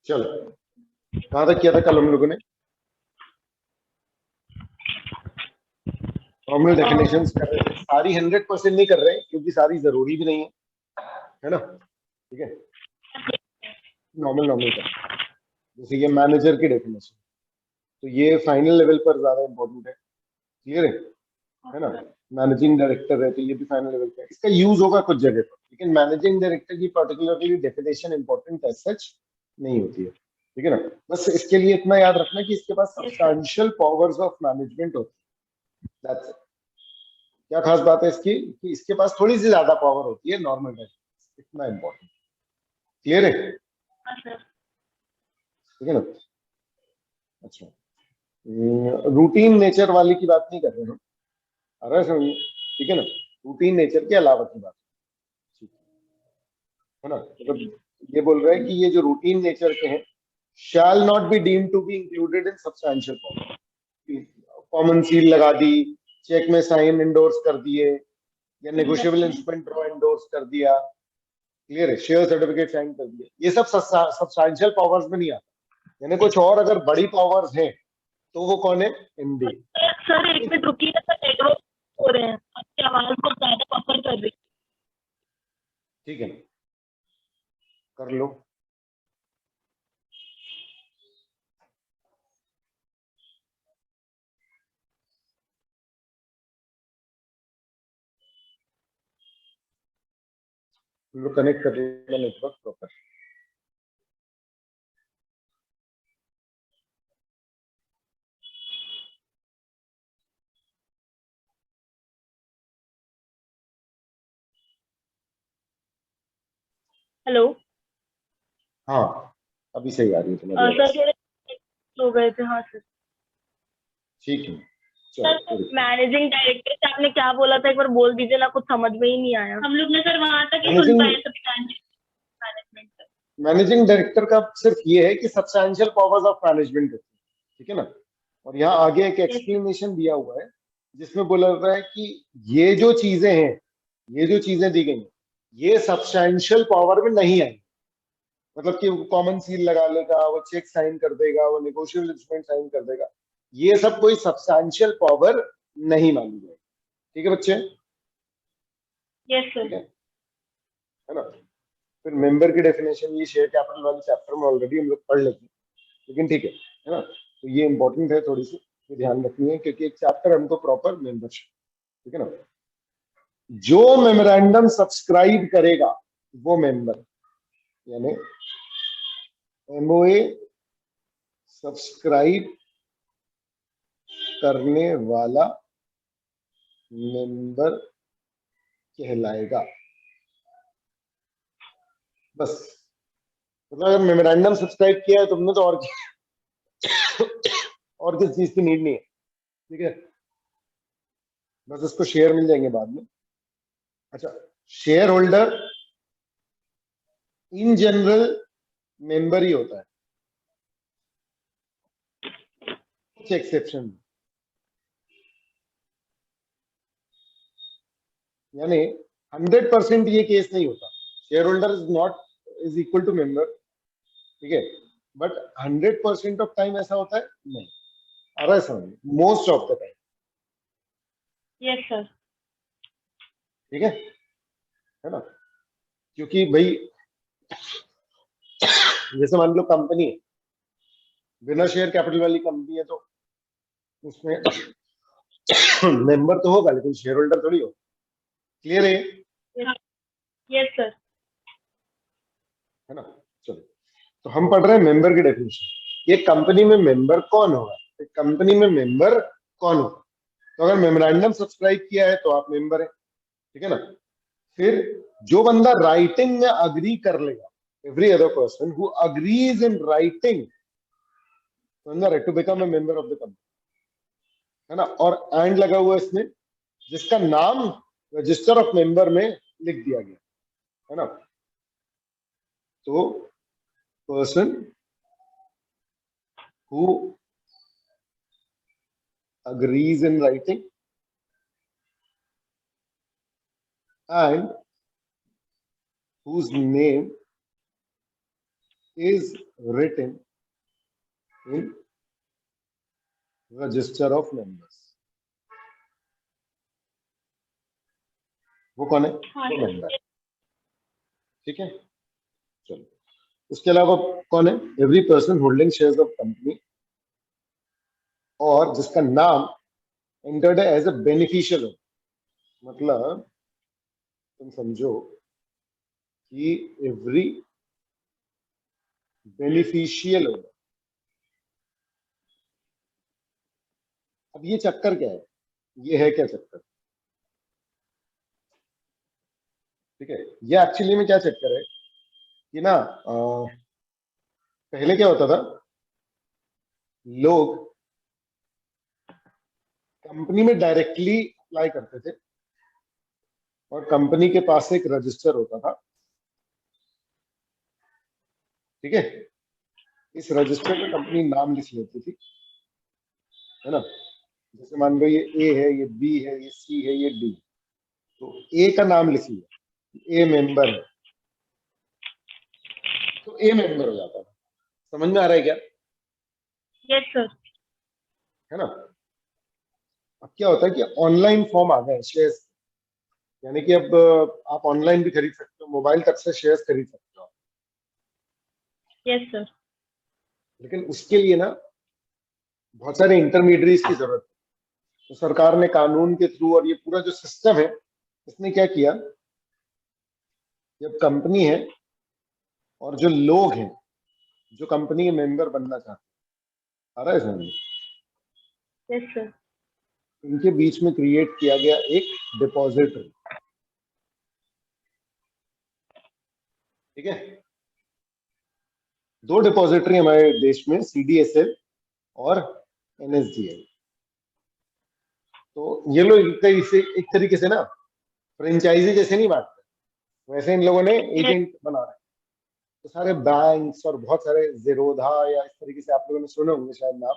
चलो, कहां तक किया था कल हम लोगों ने? नॉर्मल डेफिनेशंस कर रहे थे, सारी 100% नहीं कर रहे क्योंकि सारी जरूरी भी नहीं है ना? ठीक है, नॉर्मल नॉर्मल कर। जैसे ये मैनेजर की डेफिनेशन, तो ये फाइनल लेवल पर ज्यादा इंपॉर्टेंट है। क्लियर है ना? मैनेजिंग डायरेक्टर है तो ये भी फाइनल लेवल पे है। इसका यूज होगा कुछ जगह पर, लेकिन मैनेजिंग डायरेक्टर की particularly definition important as such नहीं होती है। ठीक है ना? बस इसके लिए इतना याद रखना कि इसके पास सब्सटैंशियल पावर्स ऑफ मैनेजमेंट होती है। That's it. क्या खास बात है इसकी कि इसके पास थोड़ी सी ज्यादा पावर होती है नॉर्मल डायरेक्टर, इतना इंपॉर्टेंट। क्लियर है? ठीक है ना? अच्छा, रूटीन नेचर वाली की बात नहीं कर रहे हैं, आ रहा है समझ में? ठीक है ना? रूटीन नेचर के अलावा की बात, ठीक है ना? मतलब ये बोल रहे हैं कि ये जो रूटीन नेचर के हैं shall not be deemed to be included in substantial power. Common seal लगा दी, चेक में साइन इंडोर्स कर दिए, या नेगोशिएबल इंस्ट्रूमेंट ड्रॉ इंडोर्स कर दिया। क्लियर है? शेयर सर्टिफिकेट साइन कर दिया, ये सब सब्सटैंशियल पावर्स में नहीं आता। यानी कुछ और अगर बड़ी पावर्स हैं तो वो कौन है? एमडी। सर एक मिनट रुकिए, नेटवर्क हो रहे हैं, आपकी आवाज को ज्यादा पकड़ कर रही। ठीक है, कर लो। लोग कनेक्ट कर लेना नेटवर्क प्रॉपर। हेलो, हाँ, अभी सही आ रही है तुम्हारी सर आवाज। थोड़े हो गए थे। हाँ सर। ठीक है, सर चलो। मैनेजिंग डायरेक्टर से आपने क्या बोला था, एक बार बोल दीजिए ना, कुछ समझ में ही नहीं आया। हम लोग ने सर वहां तक ही सुन पाए मैनेजमेंट। मैनेजिंग डायरेक्टर का सिर्फ ये है कि सब्सटैंशियल पावर्स ऑफ मैनेजमेंट होती है। ठीक है ना? और यहाँ आगे एक एक्सप्लेनेशन दिया हुआ है जिसमें बोला हुआ है कि ये जो चीजें हैं, ये जो चीजें दी गई हैं, ये सब्सटैंशियल पावर में नहीं आई। मतलब कि वो कॉमन सील लगा लेगा, वो चेक साइन कर देगा, वो नेगोशिएबल इंस्ट्रूमेंट साइन कर देगा, ये सब कोई सब्सटैंशियल पावर नहीं मानी जाएगी। ठीक है बच्चे? Yes sir. ठीक है ना? फिर मेंबर की डेफिनेशन ये शेयर कैपिटल वाले चैप्टर में ऑलरेडी हम लोग पढ़ लेते हैं, लेकिन ठीक है ना? तो ये इंपॉर्टेंट है, थोड़ी सी ये ध्यान रखनी है क्योंकि एक चैप्टर हमको प्रॉपर मेंबरशिप। ठीक है ना? जो मेमोरेंडम सब्सक्राइब करेगा वो मेंबर, यानी एमओए सब्सक्राइब करने वाला मेंबर कहलाएगा। बस, मतलब अगर मेमोरेंडम सब्सक्राइब किया है तुमने तो और किस चीज की नीड नहीं है। ठीक है? बस उसको शेयर मिल जाएंगे बाद में। अच्छा, shareholder in general member ही होता है, कुछ एक्सेप्शन। यानी 100% ये केस नहीं होता, shareholder is not is equal to member. ठीक है? बट 100% ऑफ टाइम ऐसा होता है नहीं। आ रहा है समझ? Most of the time. Yes sir. ठीक है ना? क्योंकि भाई जैसे मान लो कंपनी है, बिना शेयर कैपिटल वाली कंपनी है तो उसमें मेंबर तो होगा लेकिन शेयर होल्डर थोड़ी होगा। क्लियर है? Yes sir. है ना? चलो, तो हम पढ़ रहे हैं मेंबर की डेफिनेशन। ये कंपनी में मेंबर कौन होगा? कंपनी में मेंबर कौन होगा? तो अगर मेमोरेंडम सब्सक्राइब किया है तो आप मेंबर है। ठीक है ना? फिर जो बंदा राइटिंग में अग्री कर लेगा, every other person who agrees in writing समझ रहे, to become a member of the company, है ना। और एंड लगा हुआ है इसमें, जिसका नाम रजिस्टर ऑफ मेंबर में लिख दिया गया, है ना। तो person who agrees in writing and whose name is written in register of members, वो कौन है, वो मेंबर, ठीक है। चलो, उसके अलावा कौन है, every person holding shares of company, और जिसका नाम एंटर्ड एज अ बेनिफिशियल हो, मतलब तुम समझो कि एवरी बेनिफिशियल हो। अब ये चक्कर क्या है, ये है क्या चक्कर, ठीक है। ये एक्चुअली में क्या चक्कर है कि ना, पहले क्या होता था, लोग कंपनी में डायरेक्टली अप्लाई करते थे और कंपनी के पास एक रजिस्टर होता था, ठीक है। इस रजिस्टर में कंपनी नाम लिख लेती थी, है ना। जैसे मान लो ये ए है, ये बी है, ये सी है, ये डी, तो ए का नाम लिख लिया, ए मेंबर है, तो ए मेंबर हो जाता था। समझ में आ रहा है क्या? Yes sir. है ना। अब क्या होता है कि ऑनलाइन फॉर्म आ गए शेयर्स, यानी कि अब आप ऑनलाइन भी खरीद सकते हो, मोबाइल तक से शेयर्स खरीद सकते हो। Yes sir. लेकिन उसके लिए ना बहुत सारे इंटरमीडिएट्स की जरूरत है। तो सरकार ने कानून के थ्रू, और ये पूरा जो सिस्टम है, इसने क्या किया, जब कंपनी है और जो लोग हैं जो कंपनी के मेंबर बनना चाहते हैं, आ रहा है समझ में, यस सर। इनके बीच में क्रिएट किया गया एक डिपॉजिटरी, ठीक है। दो डिपॉजिटरी हमारे देश में, सीडीएसएल और एनएसडीएल। तो ये लोग एक तरीके से ना फ्रेंचाइजी जैसे नहीं बांटते, वैसे इन लोगों ने एजेंट बना रहे हैं। तो सारे बैंक्स और बहुत सारे जेरोधा, या इस तरीके से आप लोगों ने सुने होंगे शायद नाम,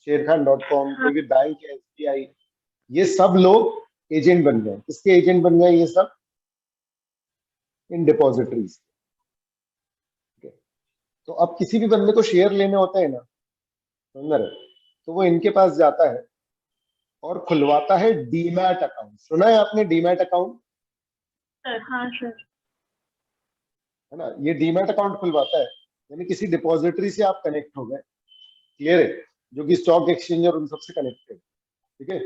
शेरखान.com, कोई भी बैंक है, एसबीआई, ये सब लोग एजेंट बन गए। किसके एजेंट बन गए ये सब? इन डिपॉजिटरीज। तो अब किसी भी बंदे को शेयर लेने होते हैं ना, समझ रहे, तो वो इनके पास जाता है और खुलवाता है डीमैट अकाउंट। सुना है आपने डीमैट अकाउंट? सर हाँ सर। है ना, ये डीमैट अकाउंट खुलवाता है, यानी किसी डिपॉजिटरी से आप कनेक्ट हो गए, क्लियर है, जो कि स्टॉक एक्सचेंज और उन सबसे कनेक्टेड, ठीक है।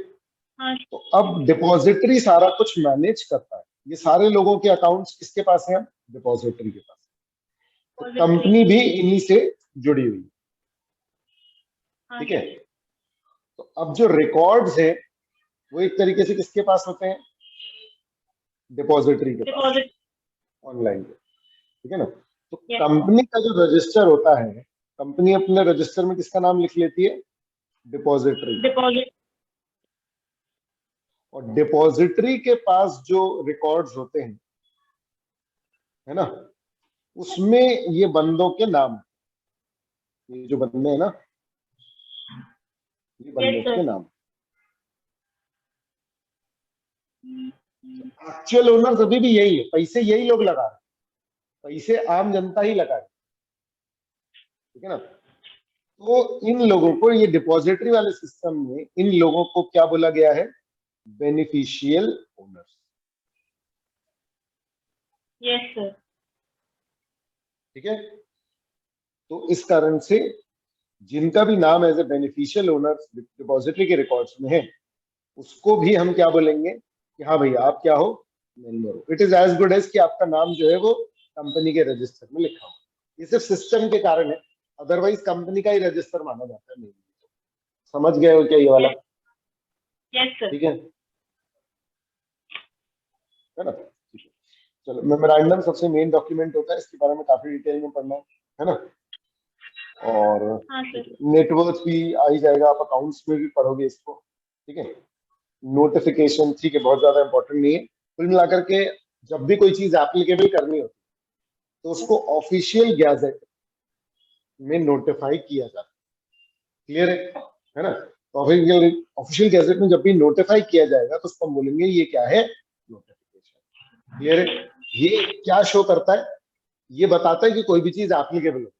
हाँ तो अब डिपॉजिटरी सारा कुछ मैनेज करता है। ये सारे लोगों के अकाउंट्स किसके पास हैं? डिपॉजिटरी के पास। तो कंपनी भी इन्हीं से जुड़ी हुई, ठीक है। तो अब जो रिकॉर्ड्स है वो एक तरीके से किसके पास होते हैं? डिपॉजिटरी के पास, ऑनलाइन, ठीक है ना। तो कंपनी का जो रजिस्टर होता है, कंपनी अपने रजिस्टर में किसका नाम लिख लेती है? डिपॉजिटरी। डिपॉजिट। और डिपॉजिटरी के पास जो रिकॉर्ड्स होते हैं, है ना, उसमें ये बंदों के नाम, ये जो बंदे हैं ना, ये बंदों के नाम, एक्चुअल ओनर्स अभी भी यही है, पैसे यही लोग लगा रहे, पैसे आम जनता ही लगा रही, ठीक है ना। तो इन लोगों को, ये डिपॉजिटरी वाले सिस्टम में इन लोगों को क्या बोला गया है? Beneficial owners. Yes sir. ठीक है। तो इस कारण से जिनका भी नाम as a beneficial owners depository के रिकॉर्ड्स में है, उसको भी हम क्या बोलेंगे कि हाँ भैया आप क्या हो? मेंबर हो। It is as good as कि आपका नाम जो है वो कंपनी के रजिस्टर में लिखा हो। ये सिर्फ सिस्टम के कारण है, अदरवाइज कंपनी का ही रजिस्टर माना जाता है। नहीं, समझ गए हो क्या ये वाला? Yes sir. ठीक है ना, ठीक है। चलो, मेमोरेंडम सबसे मेन डॉक्यूमेंट होता है, इसके बारे में काफी डिटेल में पढ़ना है ना। और हाँ सर। नेटवर्क भी आ ही जाएगा, आप अकाउंट्स में भी पढ़ोगे इसको, ठीक है। नोटिफिकेशन, ठीक है, बहुत ज्यादा इंपॉर्टेंट नहीं है। कुल मिलाकर के जब भी कोई चीज एप्लीकेबल करनी होती है तो उसको ऑफिशियल गैजेट में नोटिफाई किया जाता है। क्लियर है ना? तो ऑफिशियल गैजेट में जब भी नोटिफाई किया जाएगा तो उसको हम बोलेंगे ये क्या है, नोटिफिकेशन। क्लियर है? ये क्या शो करता है, ये बताता है कि कोई भी चीज एप्लीकेबल है।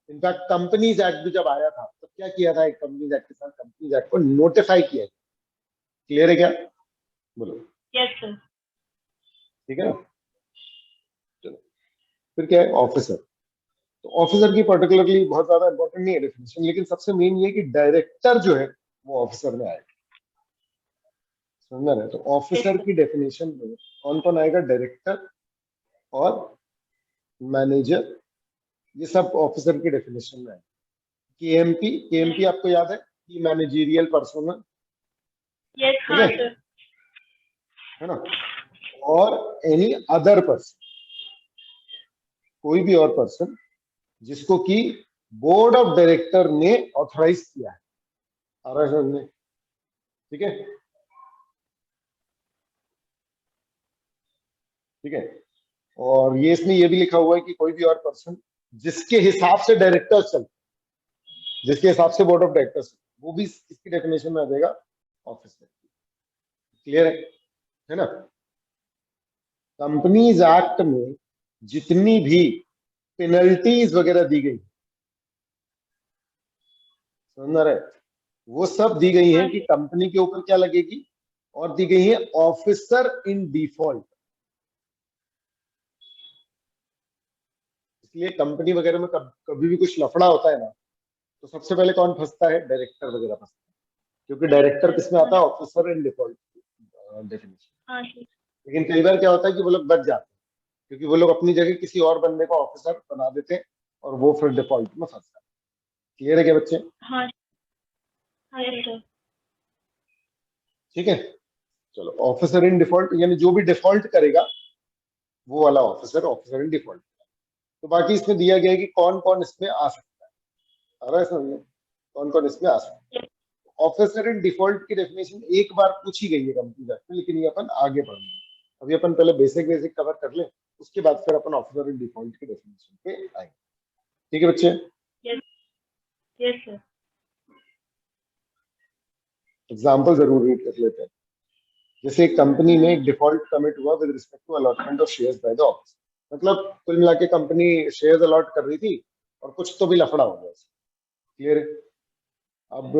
इनफैक्ट कंपनीज एक्ट भी जब आया था तो क्या किया था, एक कंपनीज एक्ट के साथ कंपनीज एक्ट को नोटिफाई किया। क्लियर है क्या? बोलो। Yes sir. ठीक है ना? चलो, फिर क्या है, ऑफिसर। तो ऑफिसर की पर्टिकुलरली बहुत ज्यादा इंपॉर्टेंट नहीं है डेफिनेशन, लेकिन सबसे मेन ये है कि डायरेक्टर जो है वो ऑफिसर में आएगा। समझना है? तो ऑफिसर की डेफिनेशन में कौन कौन आएगा, डायरेक्टर और मैनेजर, ये सब ऑफिसर की डेफिनेशन में आएगा। केएमपी आपको याद है कि मैनेजरियल पर्सोना, यस ठीक हाँ है, सर। है ना? और एनी अदर पर्सन, कोई भी और पर्सन जिसको कि बोर्ड ऑफ डायरेक्टर ने ऑथराइज किया है। आ रहा है समझ में? ठीक है, ठीक है। और ये इसमें ये भी लिखा हुआ है कि कोई भी और पर्सन जिसके हिसाब से डायरेक्टर्स चलते, जिसके हिसाब से बोर्ड ऑफ डायरेक्टर्स, वो भी इसकी डेफिनेशन में आ जाएगा ऑफिसर। क्लियर है ना? कंपनीज एक्ट में जितनी भी पेनल्टीज वगैरह दी गई, समझ रहे, वो सब दी गई हैं कि कंपनी के ऊपर क्या लगेगी, और दी गई है ऑफिसर इन डिफॉल्ट। इसलिए कंपनी वगैरह में कभी भी कुछ लफड़ा होता है ना, तो सबसे पहले कौन फंसता है, डायरेक्टर वगैरह फंसता है, क्योंकि डायरेक्टर किसमें आता है, ऑफिसर इन डिफॉल्ट डेफिनेशन। लेकिन कई बार क्या होता है कि वो लोग बच जाते हैं, क्योंकि वो लोग अपनी जगह किसी और बंदे को ऑफिसर बना देते हैं और वो फिर डिफॉल्ट में फंसता है। क्लियर है क्या बच्चे? हाँ हाँ सर। ठीक है, चलो, ऑफिसर इन डिफॉल्ट यानी जो भी डिफॉल्ट करेगा वो वाला ऑफिसर, ऑफिसर इन डिफॉल्ट। तो बाकी इसमें दिया गया है कि कौन कौन इसमें आ सकता है। आ रहा है समझ में? कौन कौन इसमें आ सकता है। ऑफिसर इन डिफॉल्ट की डेफिनेशन एक बार पूछी गई है कंपनी एक्ट में, लेकिन ये अपन आगे पढ़ेंगे। अभी अपन पहले बेसिक बेसिक कवर कर लें, उसके बाद फिर अपन ऑफिसर इन डिफॉल्ट की डेफिनेशन पे आएंगे। ठीक है बच्चे? Yes sir. एग्जाम्पल जरूर रीड कर लेते हैं। जैसे एक कंपनी में एक डिफॉल्ट कमिट हुआ with respect to allotment of shares by the office. मतलब कुल मिला के कंपनी शेयर्स अलॉट कर रही थी और कुछ तो भी लफड़ा हो गया। क्लियर है? अब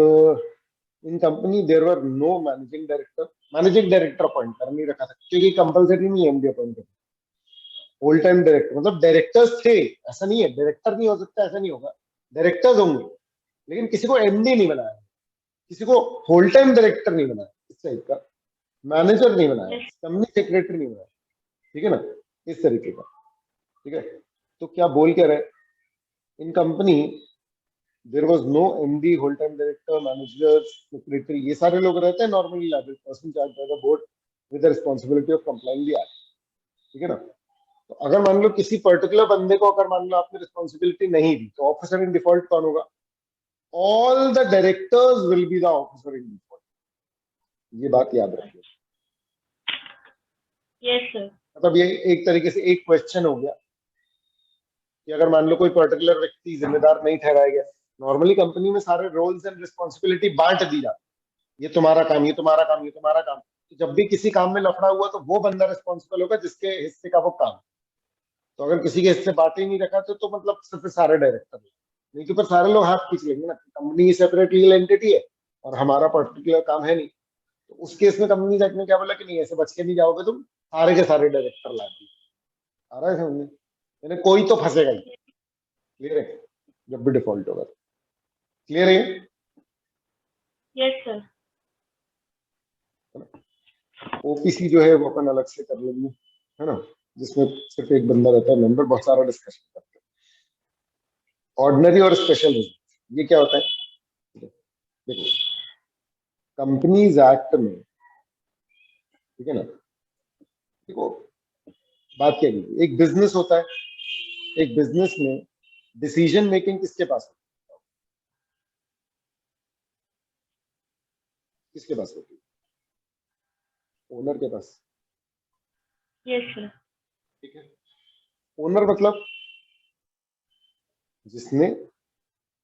in company there were no managing director, managing director appoint कर नहीं रखा था क्योंकि कंपलसरी नहीं है एमडी अपॉइंट करना। होल टाइम डायरेक्टर मतलब डायरेक्टर्स थे, ऐसा नहीं है डायरेक्टर नहीं हो सकता, ऐसा नहीं होगा, डायरेक्टर्स होंगे, लेकिन किसी को एमडी नहीं बनाया, किसी को होल टाइम डायरेक्टर नहीं बनाया, इस टाइप का मैनेजर नहीं बनाया, कंपनी सेक्रेटरी नहीं बनाया। ठीक है ना? इस तरीके का। ठीक है, तो क्या बोल क्या रहे, in company there was no MD, whole time director, manager, secretary, ये सारे लोग रहते हैं normally liable person charge by the board with the responsibility of complying the act. ठीक है ना? तो अगर मान लो किसी पर्टिकुलर बंदे को अगर मान लो आपने रिस्पांसिबिलिटी नहीं दी तो ऑफिसर इन डिफॉल्ट कौन होगा, all the directors will be the officer in default. ये बात याद रखिए। Yes sir. मतलब ये एक तरीके से एक क्वेश्चन हो गया कि अगर मान लो कोई पर्टिकुलर व्यक्ति जिम्मेदार नहीं ठहराया गया, नॉर्मली कंपनी में सारे रोल्स एंड रिस्पॉन्सिबिलिटी बांट दी जाती, ये तुम्हारा काम, ये तुम्हारा काम, ये तुम्हारा काम। तो जब भी किसी काम में लफड़ा हुआ तो वो बंदा रिस्पॉन्सिबल होगा जिसके हिस्से का वो काम। तो अगर किसी के हिस्से बांट ही नहीं रखा तो मतलब सिर्फ सारे डायरेक्टर, नहीं तो फिर सारे लोग हाथ खींच लेंगे ना, कंपनी सेपरेट लीगल एंटिटी है और हमारा पर्टिकुलर काम है नहीं। तो उस केस में कंपनी एक्ट ने क्या बोला कि नहीं, ऐसे बच के नहीं जाओगे तुम, सारे के सारे डायरेक्टर ला दिए। आ रहा है समझ में? यानी कोई तो फंसेगा ही। क्लियर है? जब भी डिफॉल्ट होगा। क्लियर है? Yes sir. ओपीसी जो है वो अपन अलग से कर लेंगे, है ना, जिसमें सिर्फ एक बंदा रहता है मेंबर, बहुत सारा डिस्कशन करते हैं। ऑर्डिनरी और स्पेशल रिजर्व, ये क्या होता है, देखो कंपनीज एक्ट में, ठीक है ना, देखो बात क्या है, एक बिजनेस होता है, एक बिजनेस में डिसीजन मेकिंग किसके पास होती किसके पास होती है? ओनर के पास। Yes sir. ठीक है, ओनर मतलब जिसने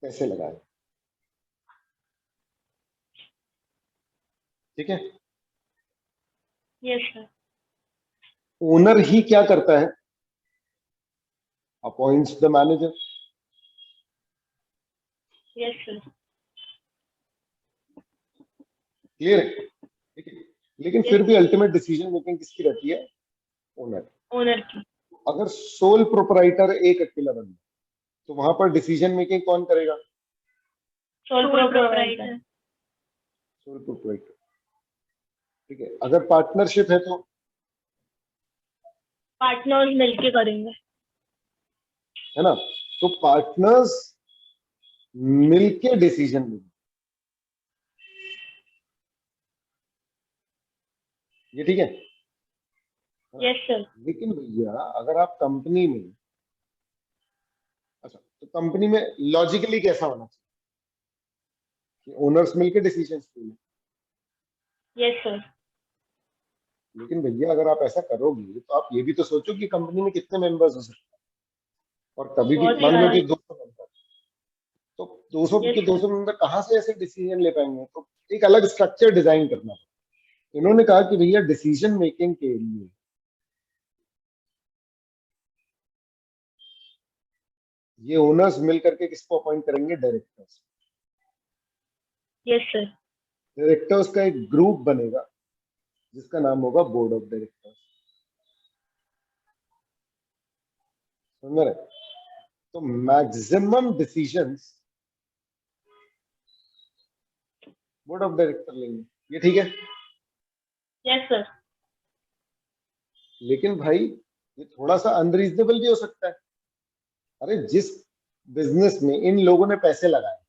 पैसे लगाए। ठीक है, यस सर। ओनर ही क्या करता है? Appoints the manager. Yes sir. Clear है? ठीक है, लेकिन फिर भी अल्टीमेट डिसीजन मेकिंग किसकी रहती है? ओनर। ओनर की। अगर सोल प्रोपराइटर एक अकेला बंदा, तो वहां पर डिसीजन मेकिंग कौन करेगा? Sole proprietor. Sole proprietor. ठीक है, अगर पार्टनरशिप है तो पार्टनर्स मिलके करेंगे। है ना, तो पार्टनर्स मिलके डिसीजन लेंगे। ये ठीक है? Yes sir. लेकिन भैया अगर आप कंपनी में, अच्छा तो कंपनी में लॉजिकली कैसा होना चाहिए कि ओनर्स मिलके डिसीजन लेंगे? Yes sir. लेकिन भैया अगर आप ऐसा करोगे तो आप ये भी तो सोचो कि कंपनी में कितने मेंबर्स हो सकते हैं, और कभी भी बहुत मान लो कि सारे। 200 मेंबर, तो 200 यस के सर। 200 मेंबर कहाँ से ऐसे डिसीजन ले पाएंगे? तो एक अलग स्ट्रक्चर डिजाइन करना पड़ेगा। इन्होंने कहा कि भैया डिसीजन मेकिंग के लिए ये ओनर्स मिल करके किसको अपॉइंट करेंगे? डायरेक्टर्स। Yes sir. डायरेक्टर्स का एक ग्रुप बनेगा जिसका नाम होगा बोर्ड ऑफ डायरेक्टर्स। समझ रहे? तो maximum decisions board of director लेंगे। ये ठीक है? Yes sir. लेकिन भाई ये थोड़ा सा अनरीजनेबल भी हो सकता है। अरे जिस बिजनेस में इन लोगों ने पैसे लगाए,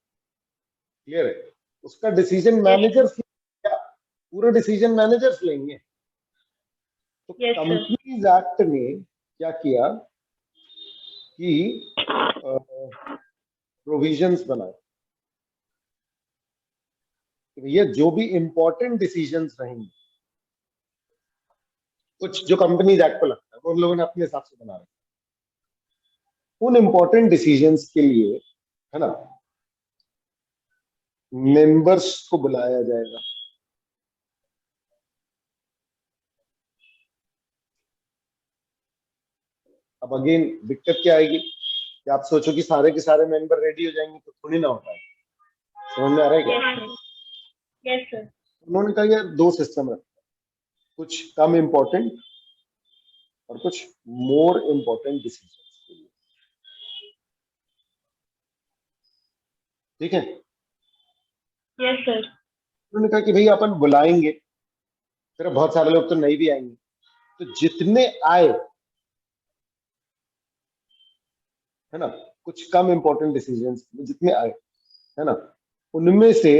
क्लियर है, उसका डिसीजन यस मैनेजर्स, पूरा डिसीजन मैनेजर्स लेंगे। तो यस सर। कंपनीज एक्ट ने क्या किया कि प्रोविजंस बनाए कि भैया जो भी इंपॉर्टेंट डिसीजंस रहेंगे, कुछ जो कंपनीज एक्ट को लगता है वो उन लोगों ने अपने हिसाब से बना रखा है, उन इंपॉर्टेंट डिसीजंस के लिए, है ना, मेंबर्स को बुलाया जाएगा। अब अगेन दिक्कत क्या आएगी कि आप सोचो कि सारे के सारे मेंबर रेडी हो जाएंगे, तो थोड़ी ना होता है। समझ में आ रहा है क्या? Yes sir. Yes sir. उन्होंने कहा यार दो सिस्टम रखते हैं, कुछ कम इंपॉर्टेंट और कुछ मोर इंपॉर्टेंट डिसीजन के लिए। ठीक है, यस सर। उन्होंने कहा कि भैया अपन बुलाएंगे, फिर बहुत सारे लोग तो नहीं भी आएंगे, तो जितने आए, है ना, कुछ कम इंपॉर्टेंट डिसीजन जितने आए, है ना, उनमें से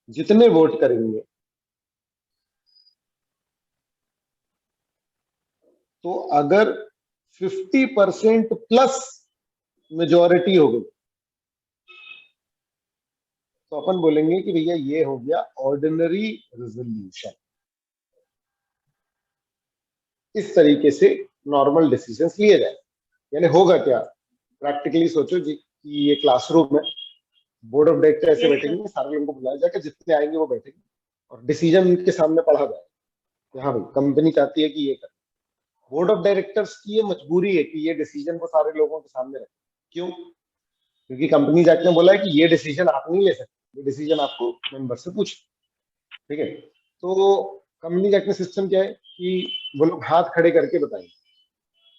जितने वोट करेंगे, तो अगर 50% प्लस मेजोरिटी हो गई, तो अपन बोलेंगे कि भैया ये हो गया ऑर्डिनरी रेजोल्यूशन। इस तरीके से नॉर्मल डिसीजंस लिए जाए। यानी होगा क्या, प्रैक्टिकली सोचो जी कि ये क्लासरूम है, बोर्ड ऑफ डायरेक्टर ऐसे यस सर। बैठेंगे, सारे लोगों को बुलाया जाएगा, जितने आएंगे वो बैठेंगे और डिसीजन उनके सामने पढ़ा जाए कि हाँ भाई कंपनी चाहती है कि ये कर। बोर्ड ऑफ डायरेक्टर्स की ये मजबूरी है कि ये डिसीजन को सारे लोगों के सामने रखे। क्यों? क्योंकि कंपनी एक्ट ने बोला है कि ये डिसीजन आप नहीं ले सकते, ये डिसीजन आपको मेंबर से पूछ। ठीक है, तो कंपनी एक्ट में सिस्टम क्या है कि वो लोग हाथ खड़े करके बताएंगे।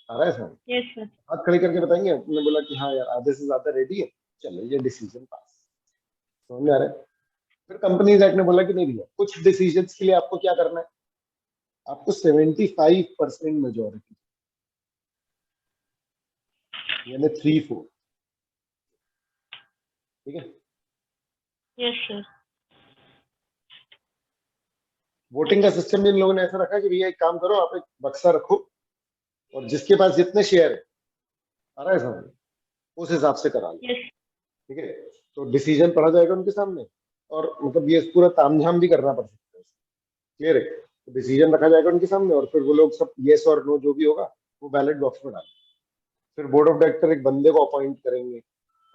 आ रहा है समझ? Yes sir. हाथ खड़े करके बताएंगे, तुमने बोला कि हाँ यार आधे से ज्यादा रेडी है, चलो ये डिसीजन पास। समझ में आ रहा है? फिर कंपनीज एक्ट ने बोला कि नहीं भैया कुछ डिसीजन के लिए आपको क्या करना है, आपको 75% मेजोरिटी, यानी 3/4। ठीक है, यस सर। वोटिंग का सिस्टम इन लोगों ने ऐसा रखा कि भैया एक काम करो, आप एक बक्सा रखो और जिसके पास जितने शेयर है, आ रहा है समझ, उस हिसाब से करा लो। यस। ठीक है, तो डिसीजन पढ़ा जाएगा उनके सामने और मतलब ये पूरा तामझाम भी करना पड़ सकता है। क्लियर है? तो डिसीजन रखा जाएगा उनके सामने और फिर वो लोग सब येस और नो जो भी होगा वो बैलेट बॉक्स में डालेंगे। फिर बोर्ड ऑफ डायरेक्टर एक बंदे को अपॉइंट करेंगे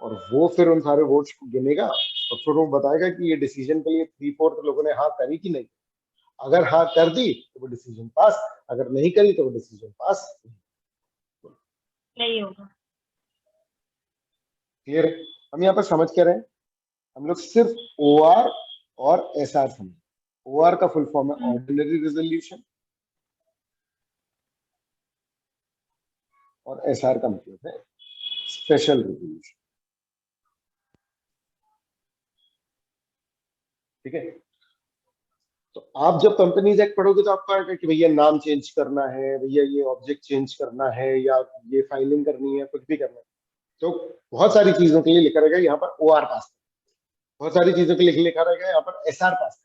और वो फिर उन सारे वोट्स को गिनेगा और फिर वो बताएगा कि ये डिसीजन के लिए 3/4 लोगों ने हाँ करी कि नहीं। अगर हाँ कर दी तो वो डिसीजन पास, अगर नहीं करी तो वो डिसीजन पास नहीं होगा। क्लियर है? हम यहाँ पर समझ क्या रहे हैं, हम लोग सिर्फ OR और SR समझ। OR का फुल फॉर्म है ऑर्डिनरी रेजोल्यूशन और SR का मतलब है स्पेशल रेजोल्यूशन। ठीक है? तो आप जब कंपनीज एक्ट पढ़ोगे तो आपको आएगा कि भैया नाम चेंज करना है, भैया ये ऑब्जेक्ट चेंज करना है, या ये फाइलिंग करनी है, कुछ भी करना है, तो बहुत सारी चीजों के लिए लिखा रहेगा यहाँ पर OR पास, बहुत सारी चीजों के लिए लिखा रहेगा यहाँ पर SR पास।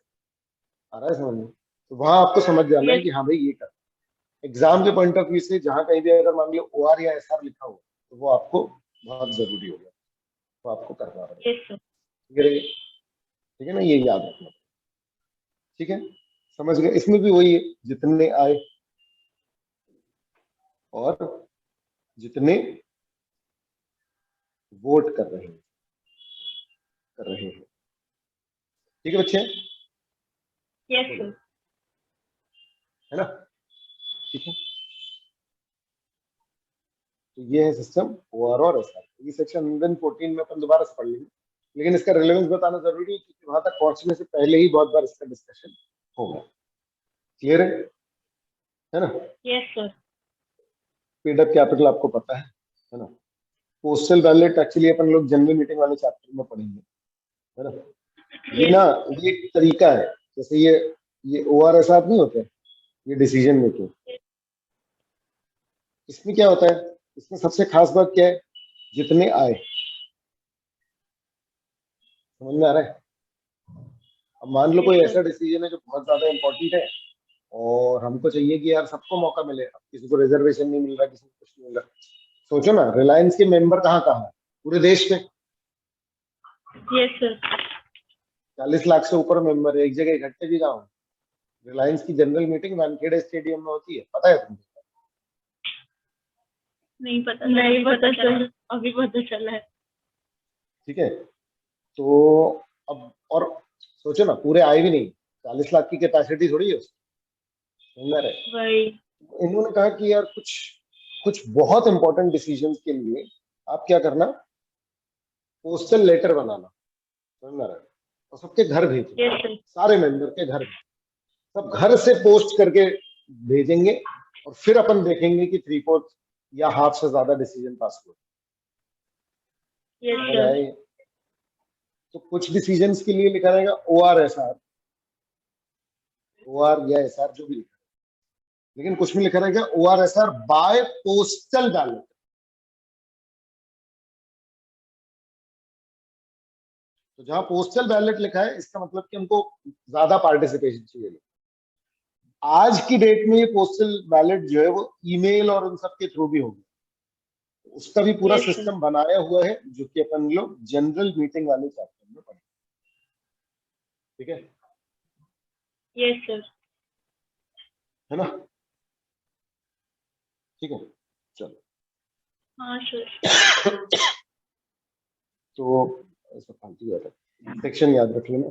आ रहा है समझ में? तो वहां आपको समझ जाना है कि हाँ भाई ये कर। एग्जाम के पॉइंट ऑफ व्यू से जहां कहीं भी अगर मान लो OR या SR लिखा हो तो वो आपको बहुत जरूरी हो गया, तो आपको करना पड़ेगा। ठीक है ना? ये याद रखना। ठीक है, समझ गए? इसमें भी वही है, जितने आए और जितने वोट कर रहे हैं। ठीक है बच्चे? Yes sir. है ना? ठीक है, तो ये है सिस्टम OR और SR। ये सेक्शन 114 में अपन दोबारा से पढ़ लेंगे, लेकिन इसका रिलेवेंस बताना जरूरी है क्योंकि वहां तक पहुंचने से पहले ही बहुत बार इसका डिस्कशन होगा। क्लियर है ना? Yes sir. Paid up capital आपको पता है ना? पोस्टल बैलेट एक्चुअली अपन लोग जनरल मीटिंग वाले चैप्टर में पढ़ेंगे, है ना? ये ना ये एक तरीका है, जैसे ये ORSR नहीं होते, ये डिसीजन मेकिंग। इसमें क्या होता है, इसमें सबसे खास बात क्या है, जितने आए। समझ में आ रहा है? अब मान लो कोई ऐसा डिसीजन है जो बहुत ज्यादा इंपॉर्टेंट है और हमको चाहिए कि यार सबको मौका मिले, अब किसी को रिजर्वेशन नहीं मिल रहा, किसी को कुछ नहीं मिल रहा। सोचो ना, रिलायंस के मेंबर कहाँ कहाँ है पूरे देश में? Yes sir. 40 लाख से ऊपर मेंबर है, एक जगह इकट्ठे भी कहाँ हो? रिलायंस की जनरल मीटिंग वानखेड़े स्टेडियम में होती है, पता है तुमको? नहीं पता सर, अभी पता चला है। ठीक है, तो अब और सोचो ना, पूरे आए भी नहीं, 40 लाख की कैपेसिटी थोड़ी है उसकी। वही इन्होंने कहा कि यार कुछ कुछ बहुत इंपॉर्टेंट डिसीजंस के लिए आप क्या करना, पोस्टल लेटर बनाना। समझ में आ रहा है? और सबके घर भेजना, सारे मेंबर के घर, सब घर से पोस्ट करके भेजेंगे और फिर अपन देखेंगे कि 3/4 या हाफ से ज्यादा डिसीजन पास हुआ। तो कुछ डिसीजंस के लिए लिखा रहेगा OR/SR, OR या SR जो भी लिखा है, लेकिन कुछ में लिखा रहेगा OR/SR बाय पोस्टल बैलेट। तो जहां पोस्टल बैलेट लिखा है इसका मतलब कि हमको ज्यादा पार्टिसिपेशन चाहिए। आज की डेट में ये पोस्टल बैलेट जो है वो ईमेल और उन सब के थ्रू भी होगी, उसका भी पूरा सिस्टम बनाया हुआ है जो कि अपन लोग जनरल मीटिंग वाले चैप्टर में पढ़ेंगे। ठीक है? Yes sir. है ना? ठीक है, चलो। हाँ सर। तो ऐसा फालतू बात है, सेक्शन याद रख लेना।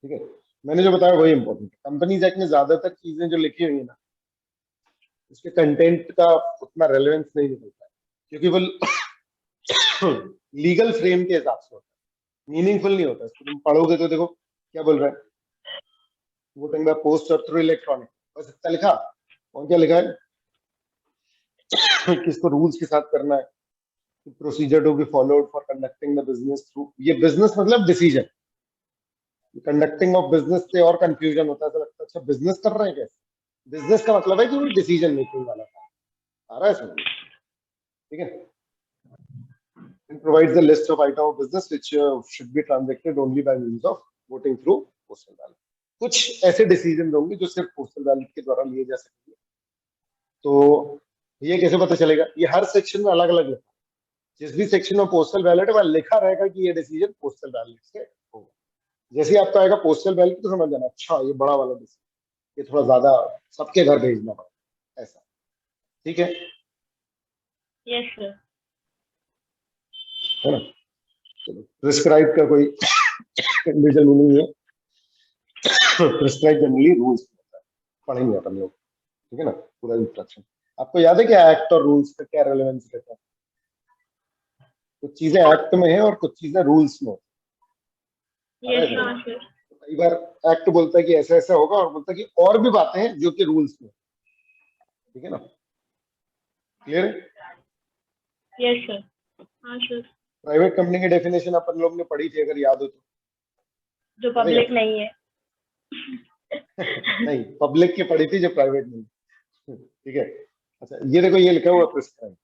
ठीक है, मैंने जो बताया वही इंपॉर्टेंट है। कंपनीज एक्ट में ज्यादातर चीजें जो लिखी हुई है ना, उसके कंटेंट का उतना रेलेवेंस नहीं निकलता है क्योंकि वो लीगल फ्रेम के हिसाब से होता है, मीनिंगफुल नहीं होता। इसको तुम पढ़ोगे तो देखो क्या बोल रहा है, वोटिंग बाय पोस्ट और थ्रू इलेक्ट्रॉनिक, बस इतना लिखा। और क्या लिखा है किसको रूल्स के साथ करना है, procedure to be followed for conducting the business through. ये बिजनेस मतलब डिसीजन, कंडक्टिंग ऑफ बिजनेस से और कंफ्यूजन होता है, तो लगता है अच्छा बिजनेस कर रहे हैं कैसे। बिजनेस का मतलब है कि वो डिसीजन मेकिंग वाला काम। आ रहा है समझ? ठीक है? It provides a list of item of business which should be transacted only by means of voting through postal ballot. कुछ ऐसे डिसीजन होंगे जो सिर्फ पोस्टल बैलेट के द्वारा लिए जा सकेंगे। तो ये कैसे पता चलेगा? ये हर सेक्शन में अलग अलग लिखा है। जिस भी सेक्शन में पोस्टल बैलेट है वहां लिखा रहेगा कि ये डिसीजन पोस्टल बैलेट से जैसे ही आपका आएगा पोस्टल वैल्यू तो समझ जाना, अच्छा ये बड़ा वाला डिस्क, ये थोड़ा ज्यादा सबके घर भेजना पड़ेगा, ऐसा। ठीक है, यस सर। है ना। चलो, प्रिस्क्राइब का कोई इंडिविजुअल मीनिंग है, प्रिस्क्राइब जनरली रूल्स पढ़ेंगे अपन लोग, ठीक है ना, पूरा इंस्ट्रक्शन। आपको याद है क्या एक्ट और रूल्स का क्या रेलेवेंस रहता है? कुछ चीजें एक्ट में है और कुछ चीजें रूल्स में यस है। सर। कई बार एक्ट बोलता है कि ऐसा ऐसा होगा, और बोलता है कि और भी बातें हैं जो कि रूल्स में, ठीक है ना, क्लियर है। Yes sir. हाँ सर। प्राइवेट कंपनी की डेफिनेशन अपन लोग ने पढ़ी थी, अगर याद हो तो। जो याद है पब्लिक क्या? नहीं है। नहीं, पब्लिक की पढ़ी थी जो प्राइवेट नहीं, ठीक है। अच्छा, ये देखो, ये लिखा हुआ प्रिस्क्राइब,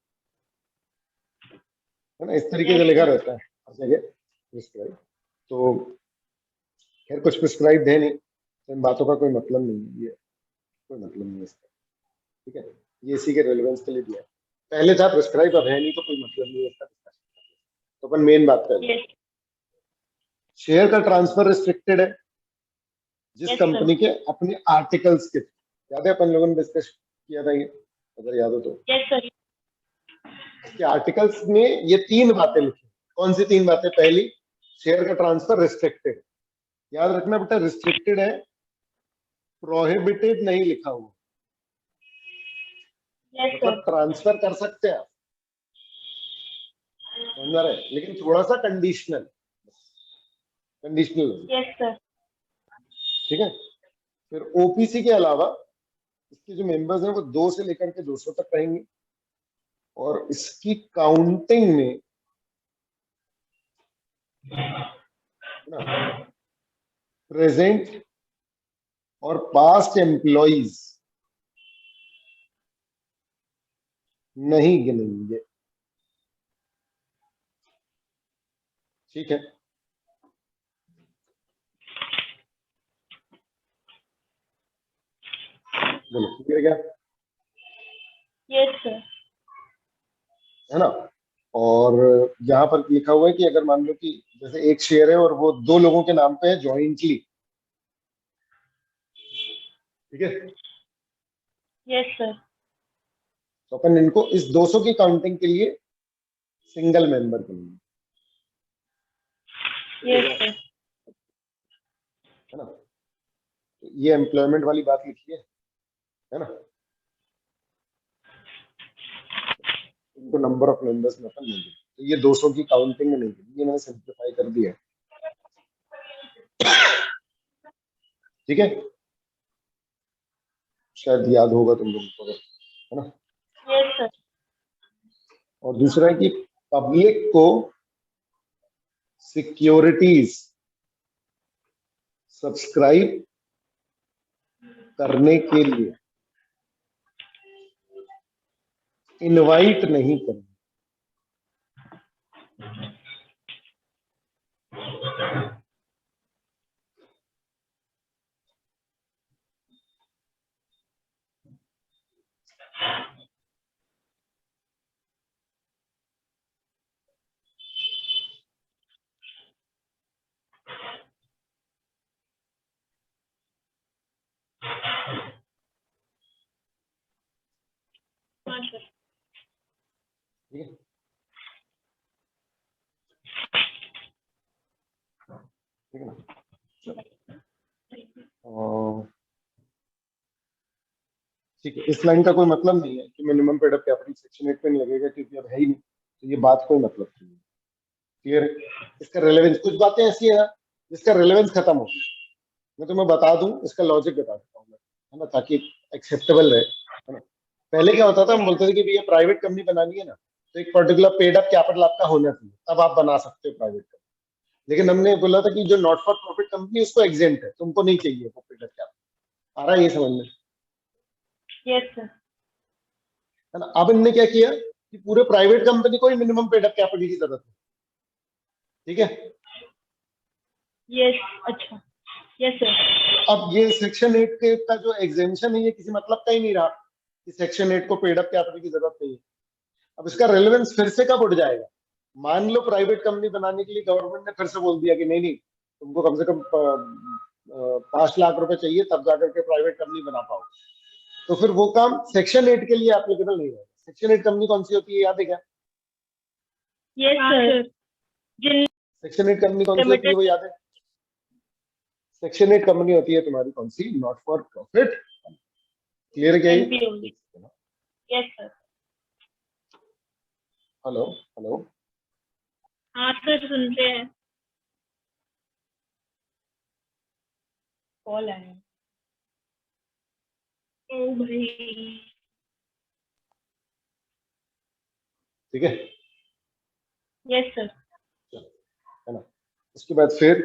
है ना, इस तरीके से यस लिखा सर। रहता है हर जगह प्रिस्क्राइब। तो खैर कुछ प्रिस्क्राइब है नहीं, तो इन बातों का कोई मतलब नहीं है, ये कोई मतलब नहीं है इसका, ठीक है। ये इसी के रेलेवेंस के लिए दिया है। पहले था प्रिस्क्राइब, अब है नहीं, तो कोई मतलब नहीं है इसका discussion करने का। तो अपन मेन बात कर, यस। शेयर का ट्रांसफर रिस्ट्रिक्टेड है जिस यस सर। कंपनी के अपने आर्टिकल्स के, याद है अपन लोगों ने डिस्कस किया था ये, अगर याद हो तो। Yes sir. इसके आर्टिकल्स में ये तीन बातें लिखी। कौन सी तीन बातें? पहली, शेयर का ट्रांसफर रिस्ट्रिक्टेड, याद रखना बेटा, रिस्ट्रिक्टेड है, प्रोहिबिटेड नहीं लिखा हुआ। यस मतलब सर। ट्रांसफर कर सकते हैं आप, समझ रहे हैं, लेकिन थोड़ा सा कंडीशनल, कंडीशनल, यस सर। ठीक है। फिर ओपीसी के अलावा इसके जो मेंबर्स हैं वो 2 से लेकर के 200 तक रहेंगे, और इसकी काउंटिंग में ना प्रेजेंट और पास्ट एम्प्लॉइज नहीं गिनेंगे, ठीक है। बोलो क्लियर क्या, यस सर। है ना। और यहाँ पर लिखा हुआ है कि अगर मान लो कि जैसे एक शेयर है और वो 2 लोगों के नाम पे है जॉइंटली, ठीक है, यस सर। तो अपन इनको इस 200 की काउंटिंग के लिए सिंगल मेंबर करेंगे, यस सर। है ना। तो ये एम्प्लॉयमेंट वाली बात लिखी है ना। इनको नंबर ऑफ मेंबर्स में अपन नहीं देंगे, तो ये 200 की काउंटिंग में नहीं देंगे, ये मैंने सिंप्लीफाई कर दिया है, ठीक है। शायद याद होगा तुम लोगों को, है ना। Yes sir. और दूसरा है कि पब्लिक को सिक्योरिटीज सब्सक्राइब करने के लिए इनवाइट नहीं करना, हाँ सर। ठीक है, ठीक है ना। और ठीक है, इस लाइन का कोई मतलब नहीं है कि minimum paid up capital section 8 पे नहीं लगेगा, क्योंकि अब है ही नहीं, तो ये बात कोई मतलब नहीं है, क्लियर है। इसका रेलेवेंस, कुछ बातें ऐसी है ना जिसका रेलेवेंस खत्म हो गया, मैं तुम्हें बता दूं, इसका लॉजिक बता देता हूँ मैं, है ना, ताकि एक्सेप्टेबल रहे, है ना। पहले क्या होता था, हम बोलते थे कि भैया प्राइवेट कंपनी बनानी है ना, तो एक पर्टिकुलर पेड अप कैपिटल आपका होना चाहिए, तब आप बना सकते हो प्राइवेट कंपनी। लेकिन हमने बोला था कि जो नॉट फॉर प्रॉफिट कंपनी उसको एग्जेंट है, तुमको नहीं चाहिए वो पेड अप कैपिटल। आ रहा है ये समझ में, यस सर। है ना। अब इनने क्या किया कि पूरे प्राइवेट कंपनी को ही मिनिमम पेड अप कैपिटल की जरूरत है, ठीक है। यस। अच्छा। Yes sir. अब ये सेक्शन 8 के का जो एग्जेंशन है, ये किसी मतलब का ही नहीं रहा कि सेक्शन 8 को पेड अप कैपिटल की जरूरत नहीं है। अब इसका रेलेवेंस फिर से कब उठ जाएगा? मान लो प्राइवेट कंपनी बनाने के लिए गवर्नमेंट ने फिर से बोल दिया कि नहीं नहीं, तुमको कम से कम 5 लाख रुपए चाहिए, तब जाकर के प्राइवेट कंपनी बना पाओ। तो फिर वो काम सेक्शन 8 के लिए एप्लीकेबल नहीं है। सेक्शन 8 कंपनी कौन सी होती है, याद है क्या? यस सर, जिन सेक्शन 8 कंपनी कौन सी होती है, वो याद है? सेक्शन 8 कंपनी होती है तुम्हारी कौन सी? Not for profit. क्लियर है क्या ये? NPO। Yes sir. Hello hello, हाँ सर, सुन रहे हैं। कॉल आया। ओ भाई। ठीक है, यस सर। है ना? उसके बाद फिर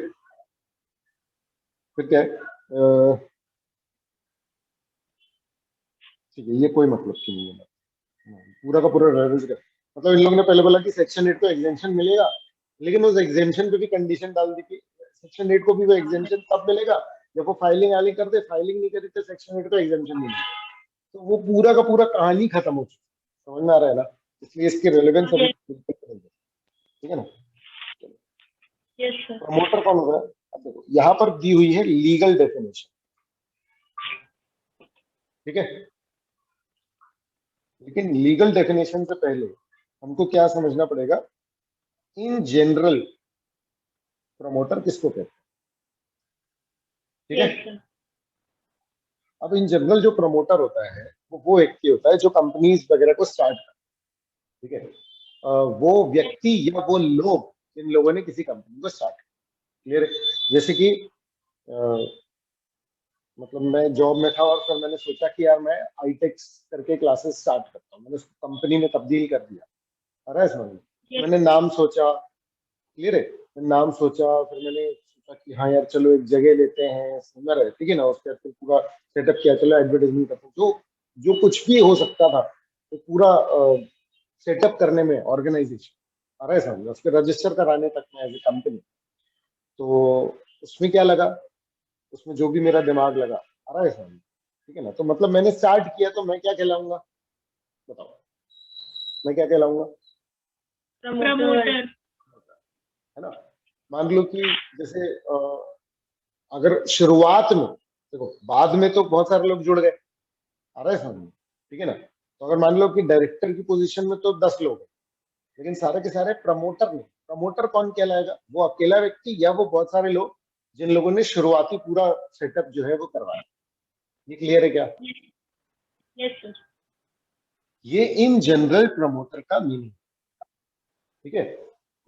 क्या है? ठीक है, ये कोई मतलब की नहीं है। पूरा का पूरा रेफरेंस कर, मतलब इन लोगों ने पहले बोला कि सेक्शन 8 को एग्जेम्पशन मिलेगा, लेकिन उस एग्जेम्पशन पे भी कंडीशन डाल दी कि सेक्शन 8 को भी वो एग्जेम्पशन तब मिलेगा जब वो फाइलिंग आली कर दे, फाइलिंग नहीं करी तो सेक्शन 8 को एग्जेम्पशन नहीं मिलेगा। तो वो पूरा का पूरा कहानी खत्म हो चुकी है। समझ में आ रहा है ना? इसलिए इसकी रेलेवेंस अभी बिल्कुल नहीं है। ठीक है ना? Yes sir. प्रमोटर कौन होगा? अब देखो यहाँ पर दी हुई है लीगल डेफिनेशन। ठीक है, लेकिन लीगल डेफिनेशन से पहले हमको क्या समझना पड़ेगा? इन जनरल प्रमोटर किसको कहते हैं? ठीक है, यस सर। अब इन जनरल जो प्रमोटर होता है वो व्यक्ति होता है जो कंपनीज वगैरह को स्टार्ट करता है। ठीक है, वो व्यक्ति या वो लोग जिन लोगों ने किसी कंपनी को स्टार्ट किया। क्लियर है? जैसे कि मतलब मैं जॉब में था और फिर मैंने सोचा कि यार मैं आईटेक्स करके क्लासेस स्टार्ट करता हूँ, मैंने उसको कंपनी में तब्दील कर दिया। आ रहा है समझ में? मैंने नाम सोचा। क्लियर है? मैंने नाम सोचा, फिर मैंने सोचा कि हाँ यार चलो एक जगह लेते हैं, सुंदर है, ठीक है ना? उसके बाद फिर पूरा सेटअप किया, चलो एडवर्टाइजमेंट करते हैं, जो जो कुछ भी हो सकता था तो पूरा सेटअप करने में ऑर्गेनाइजेशन। आ रहा है समझ में? उसके रजिस्टर कराने तक में एज ए कंपनी। तो उसमें क्या लगा, उसमें जो भी मेरा दिमाग लगा। आ रहा है समझ में? ठीक है ना? तो मतलब मैंने स्टार्ट किया, तो मैं क्या कहलाऊंगा बताओ? मैं क्या कहलाऊंगा? प्रमोटर। है ना? मान लो कि जैसे अगर शुरुआत में, देखो बाद में तो बहुत सारे लोग जुड़ गए। आ रहा है समझ में? ठीक है ना? तो अगर मान लो कि डायरेक्टर की पोजीशन में तो 10 लोग हैं, लेकिन सारे के सारे प्रमोटर नहीं। प्रमोटर कौन कहलाएगा? वो अकेला व्यक्ति या वो बहुत सारे लोग जिन लोगों ने शुरुआती पूरा सेटअप जो है वो करवाया। ये क्लियर है क्या? Yes sir. ये इन जनरल प्रमोटर का मीनिंग। ठीक है,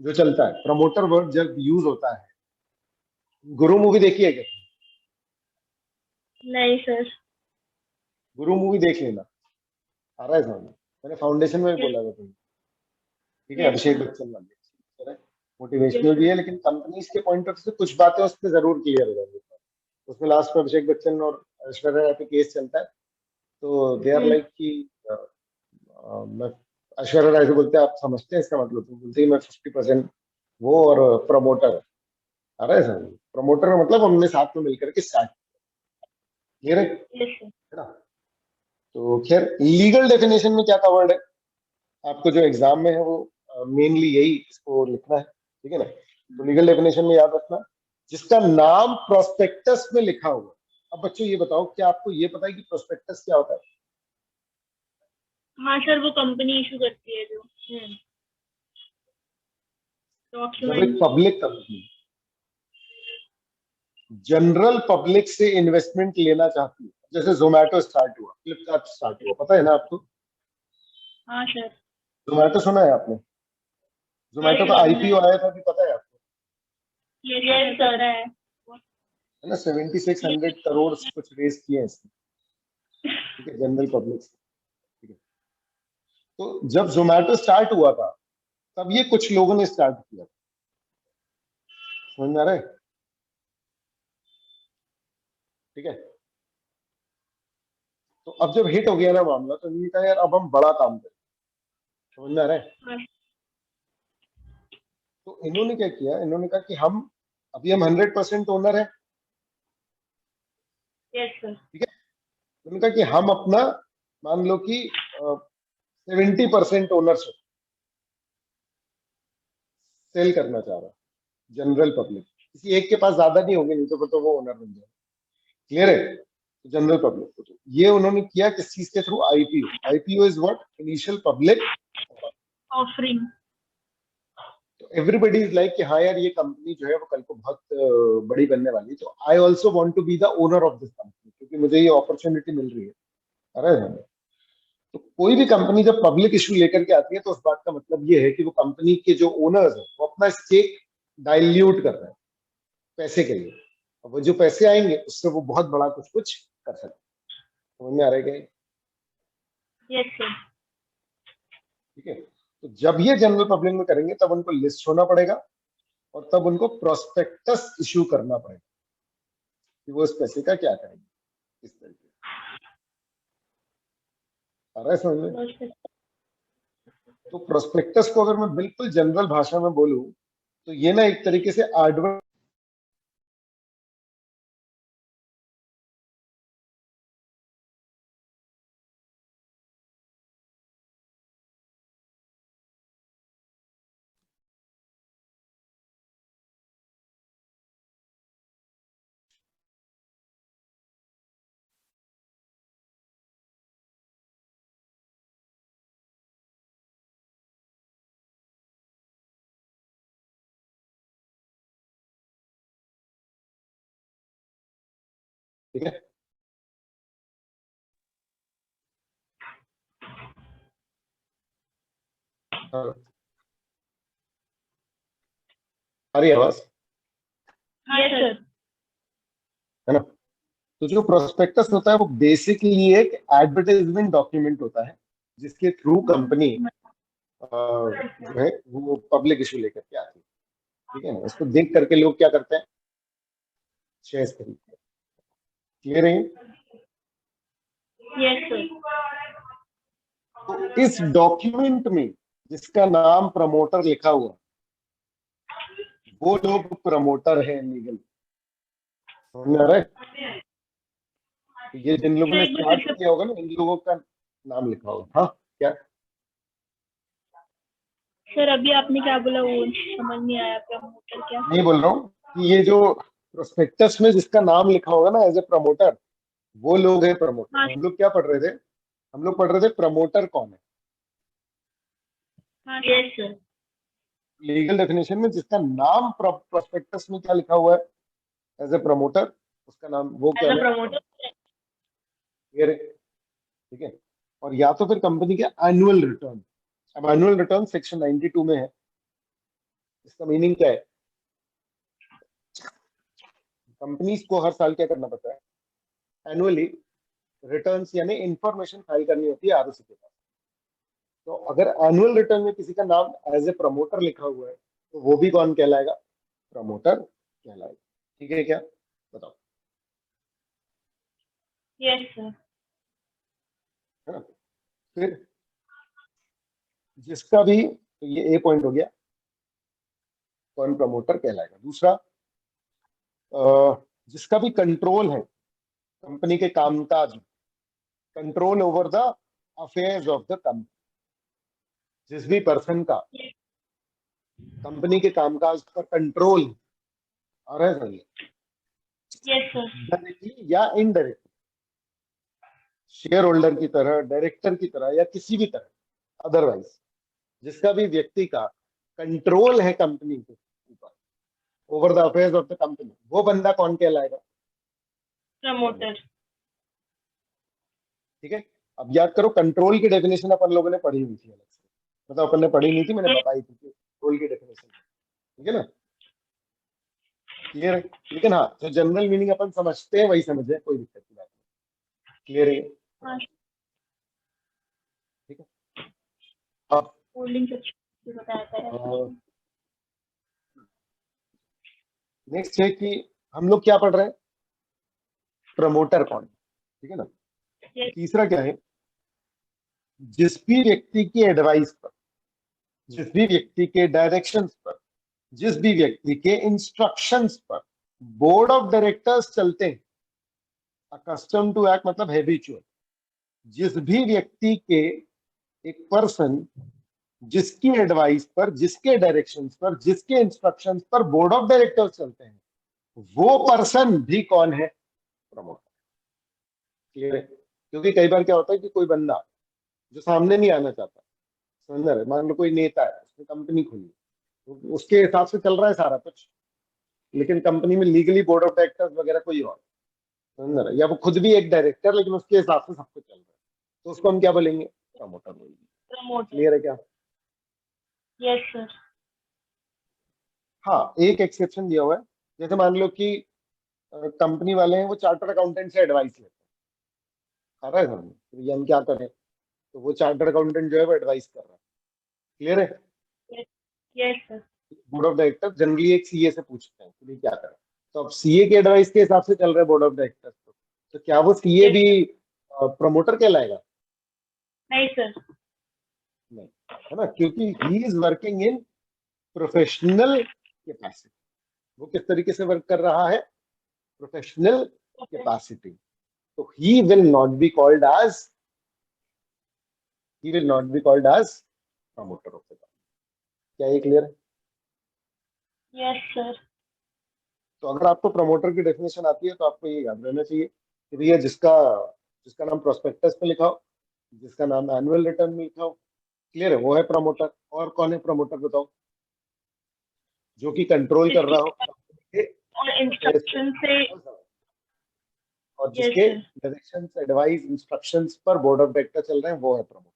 जो चलता है प्रमोटर वर्ड जब यूज होता है। गुरु मूवी देखी है क्या? नहीं सर। गुरु मूवी देख लेना। आ रहा है समझ में? मैंने फाउंडेशन में भी बोला था तुम्हें। ठीक है, Yes, अभिषेक sir. बच्चन वाली मोटिवेशनल भी है, लेकिन कंपनीज के पॉइंट ऑफ से कुछ बातें उस पर जरूर क्लियर हो जाएंगी। उसमें लास्ट में अभिषेक बच्चन और ऐश्वर्या राय पे केस चलता है, तो दे आर लाइक कि मैं ऐश्वर्या राय से बोलते हैं आप समझते हैं इसका मतलब? तो बोलते ही मैं 50% वो और प्रमोटर। आ रहा है सर? प्रमोटर मतलब हमने साथ में मिलकर के स्टार्ट। क्लियर है? Yes, sir. है ना? तो खैर लीगल डेफिनेशन में क्या कवर्ड है आपको जो एग्जाम में है वो मेनली यही इसको लिखना है। ठीक है ना? तो लीगल डेफिनेशन में याद रखना जिसका नाम प्रोस्पेक्टस में लिखा हुआ। अब बच्चों ये बताओ, क्या आपको ये पता है कि प्रोस्पेक्टस क्या होता है? हाँ सर, वो कंपनी इशू करती है जो जब एक document. Public company general public से इन्वेस्टमेंट लेना चाहती है, जैसे जोमेटो स्टार्ट हुआ, फ्लिपकार्ट स्टार्ट हुआ, पता है ना आपको? हाँ सर। जोमेटो सुना है आपने? जोमेटो का आईपीओ आया था, भी पता है आपको? यस सर है। है ना? 7600 करोड़ कुछ रेस किए हैं इसने। ठीक है, जनरल पब्लिक से। ठीक है, तो जब जोमेटो स्टार्ट हुआ था तब ये कुछ लोगों ने स्टार्ट किया। समझ में आ रहा है? ठीक है, तो अब जब हिट हो गया ना मामला, तो इन्होंने कहा यार अब हम बड़ा काम करें। समझ में आ रहा है? हाँ। तो इन्होंने क्या किया, इन्होंने कहा कि हम अभी हम 100% ओनर है। Yes sir. ठीक है, उन्होंने कहा कि हम अपना मान लो कि 70% ओनरशिप सेल करना चाह रहा है जनरल पब्लिक। किसी एक के पास ज्यादा नहीं होंगे, नहीं तो फिर तो वो ओनर बन जाए। क्लियर है? तो जनरल पब्लिक को तो ये उन्होंने किया किस चीज के through? IPO. IPO is what? Initial public offering. तो एवरीबडी इज लाइक कि हाँ यार ये कंपनी जो है वो कल को बहुत बड़ी बनने वाली है, तो I also want to be the owner of this company, क्योंकि मुझे ये अपॉर्चुनिटी मिल रही है। अरे तो कोई भी कंपनी जब पब्लिक इशू लेकर के आती है तो उस बात का मतलब ये है कि वो कंपनी के जो ओनर्स हैं वो अपना स्टेक डाइल्यूट कर रहे हैं पैसे के लिए। अब वो जो पैसे आएंगे उससे वो बहुत बड़ा कुछ कुछ कर सकते हैं। समझ में आ रहा है क्या? Yes sir. ठीक है, तो जब ये जनरल पब्लिक में करेंगे तब उनको लिस्ट होना पड़ेगा और तब उनको प्रोस्पेक्टस इशू करना पड़ेगा कि वो इस पैसे का क्या करेंगे, इस तरीके आ रहा है समझ में? तो प्रोस्पेक्टस को अगर मैं बिल्कुल जनरल भाषा में बोलूं तो ये ना एक तरीके से एडवर्ट ठीक है। हाँ, आ रही है आवाज? Yes sir. है ना? तो जो प्रोस्पेक्टस होता है वो बेसिकली एक एडवर्टाइजमेंट डॉक्यूमेंट होता है जिसके थ्रू कंपनी जो है वो पब्लिक इशू लेकर के आती है। ठीक है ना? उसको देख करके लोग क्या करते हैं? शेयर्स खरीदते हैं। क्लियर है? Yes sir. तो इस डॉक्यूमेंट में जिसका नाम प्रमोटर लिखा हुआ वो लोग प्रमोटर है लीगल। समझ में आ रहा है? तो ये जिन लोगों ने स्टार्ट किया होगा ना इन लोगों का नाम लिखा होगा। हाँ क्या? सर अभी आपने क्या बोला वो समझ नहीं आया, प्रमोटर क्या? नहीं बोल रहा हूँ कि ये जो प्रोस्पेक्टस में जिसका नाम लिखा होगा ना एज ए प्रमोटर, वो लोग है प्रमोटर। हाँ हम लोग क्या पढ़ रहे थे? हम लोग पढ़ रहे थे प्रमोटर कौन है। हाँ यस सर। लीगल डेफिनेशन में जिसका नाम प्रोस्पेक्टस में क्या लिखा हुआ है एज ए प्रमोटर, उसका नाम वो क्या एज अ है? प्रमोटर। Clear है? ठीक है। और या तो फिर कंपनी के एनुअल रिटर्न। अब एनुअल रिटर्न सेक्शन 92 में है। इसका मीनिंग क्या है? कंपनीज को हर साल क्या करना पड़ता है? एनुअली रिटर्न्स यानी इंफॉर्मेशन फाइल करनी होती है आरओसी के पास। तो अगर एनुअल रिटर्न में किसी का नाम एज ए प्रमोटर लिखा हुआ है तो वो भी कौन कहलाएगा? प्रमोटर कहलाएगा। ठीक है क्या? बताओ। Yes sir. है ना? फिर जिसका भी, तो ये ए पॉइंट हो गया, कौन प्रमोटर कहलाएगा। दूसरा, जिसका भी कंट्रोल है कंपनी के कामकाज में, control over the affairs of the company, जिस भी पर्सन का कंपनी के कामकाज पर कंट्रोल आ रहा है सर, यस सर। डायरेक्टली या इनडायरेक्टली, शेयर होल्डर की तरह, डायरेक्टर की तरह या किसी भी तरह अदरवाइज जिसका भी व्यक्ति का कंट्रोल है कंपनी के ऊपर, over the affairs of the company, वो बंदा कौन कहलाएगा? प्रमोटर। ठीक है। अब याद करो कंट्रोल की डेफिनेशन अपन लोगों ने पढ़ी हुई थी अलग से, मतलब अपन ने पढ़ी नहीं थी, मैंने बताई थी कंट्रोल की डेफिनेशन। ठीक है ना? क्लियर है? लेकिन हाँ जो जनरल मीनिंग अपन समझते हैं वही समझे, कोई दिक्कत की बात नहीं। क्लियर है? हाँ। ठीक है। अब होल्डिंग बताया था। नेक्स्ट है कि हम लोग क्या पढ़ रहे हैं? प्रमोटर कौन है। ठीक है ना? तीसरा क्या है? जिस भी व्यक्ति की एडवाइस पर, जिस भी व्यक्ति के डायरेक्शंस पर, जिस भी व्यक्ति के इंस्ट्रक्शंस पर बोर्ड ऑफ डायरेक्टर्स चलते हैं, अकस्टम टू एक्ट मतलब हैबिचुअल, जिस भी व्यक्ति के, एक पर्सन जिसकी एडवाइस पर, जिसके डायरेक्शंस पर, जिसके इंस्ट्रक्शंस पर बोर्ड ऑफ डायरेक्टर्स चलते हैं, वो पर्सन भी कौन है? प्रमोटर। क्लियर है? क्योंकि कई बार क्या होता है कि कोई बंदा जो सामने नहीं आना चाहता, समझ रहे, मान लो कोई नेता है, उसने कंपनी खोली, तो उसके हिसाब से चल रहा है सारा कुछ, लेकिन कंपनी में लीगली बोर्ड ऑफ डायरेक्टर्स वगैरह कोई और, समझ रहे, या वो खुद भी एक डायरेक्टर, लेकिन उसके हिसाब से सब कुछ चल रहा है, तो उसको हम क्या बोलेंगे? प्रमोटर बोलेंगे। प्रमोटर। क्लियर है क्या? Yes sir. हाँ, एक एक्सेप्शन दिया हुआ है, जैसे मान लो कि कंपनी वाले हैं, वो चार्टर्ड अकाउंटेंट से एडवाइस लेते हैं, आ रहा है समझ? तो ये हम क्या करें, तो वो चार्टर्ड अकाउंटेंट जो है वो एडवाइस कर रहा है। क्लियर है? Yes sir. Board of director generally एक सीए से पूछते हैं कि भाई क्या करें, तो अब सीए के एडवाइस के हिसाब से चल रहा है बोर्ड ऑफ डायरेक्टर्स, तो क्या वो सीए Yes, भी प्रमोटर कहलाएगा? नहीं सर। नहीं, है ना, क्योंकि he is working in professional capacity. वो किस तरीके से वर्क कर रहा है? Professional capacity. तो he will not be called as promoter of the company. क्या ये क्लियर है? Yes sir. तो अगर आपको प्रमोटर की डेफिनेशन आती है तो आपको ये याद रहना चाहिए कि भैया जिसका जिसका नाम प्रोस्पेक्टस पे लिखा हो, जिसका नाम एनुअल रिटर्न में लिखा हो, क्लियर है, वो है प्रमोटर। और कौन है प्रमोटर बताओ? जो कि कंट्रोल कर रहा हो कंपनी के और affairs को, इंस्ट्रक्शन से। और यस जिसके सर। डायरेक्शन एडवाइस इंस्ट्रक्शंस पर बोर्ड ऑफ डायरेक्टर चल रहे हैं, वो है प्रमोटर।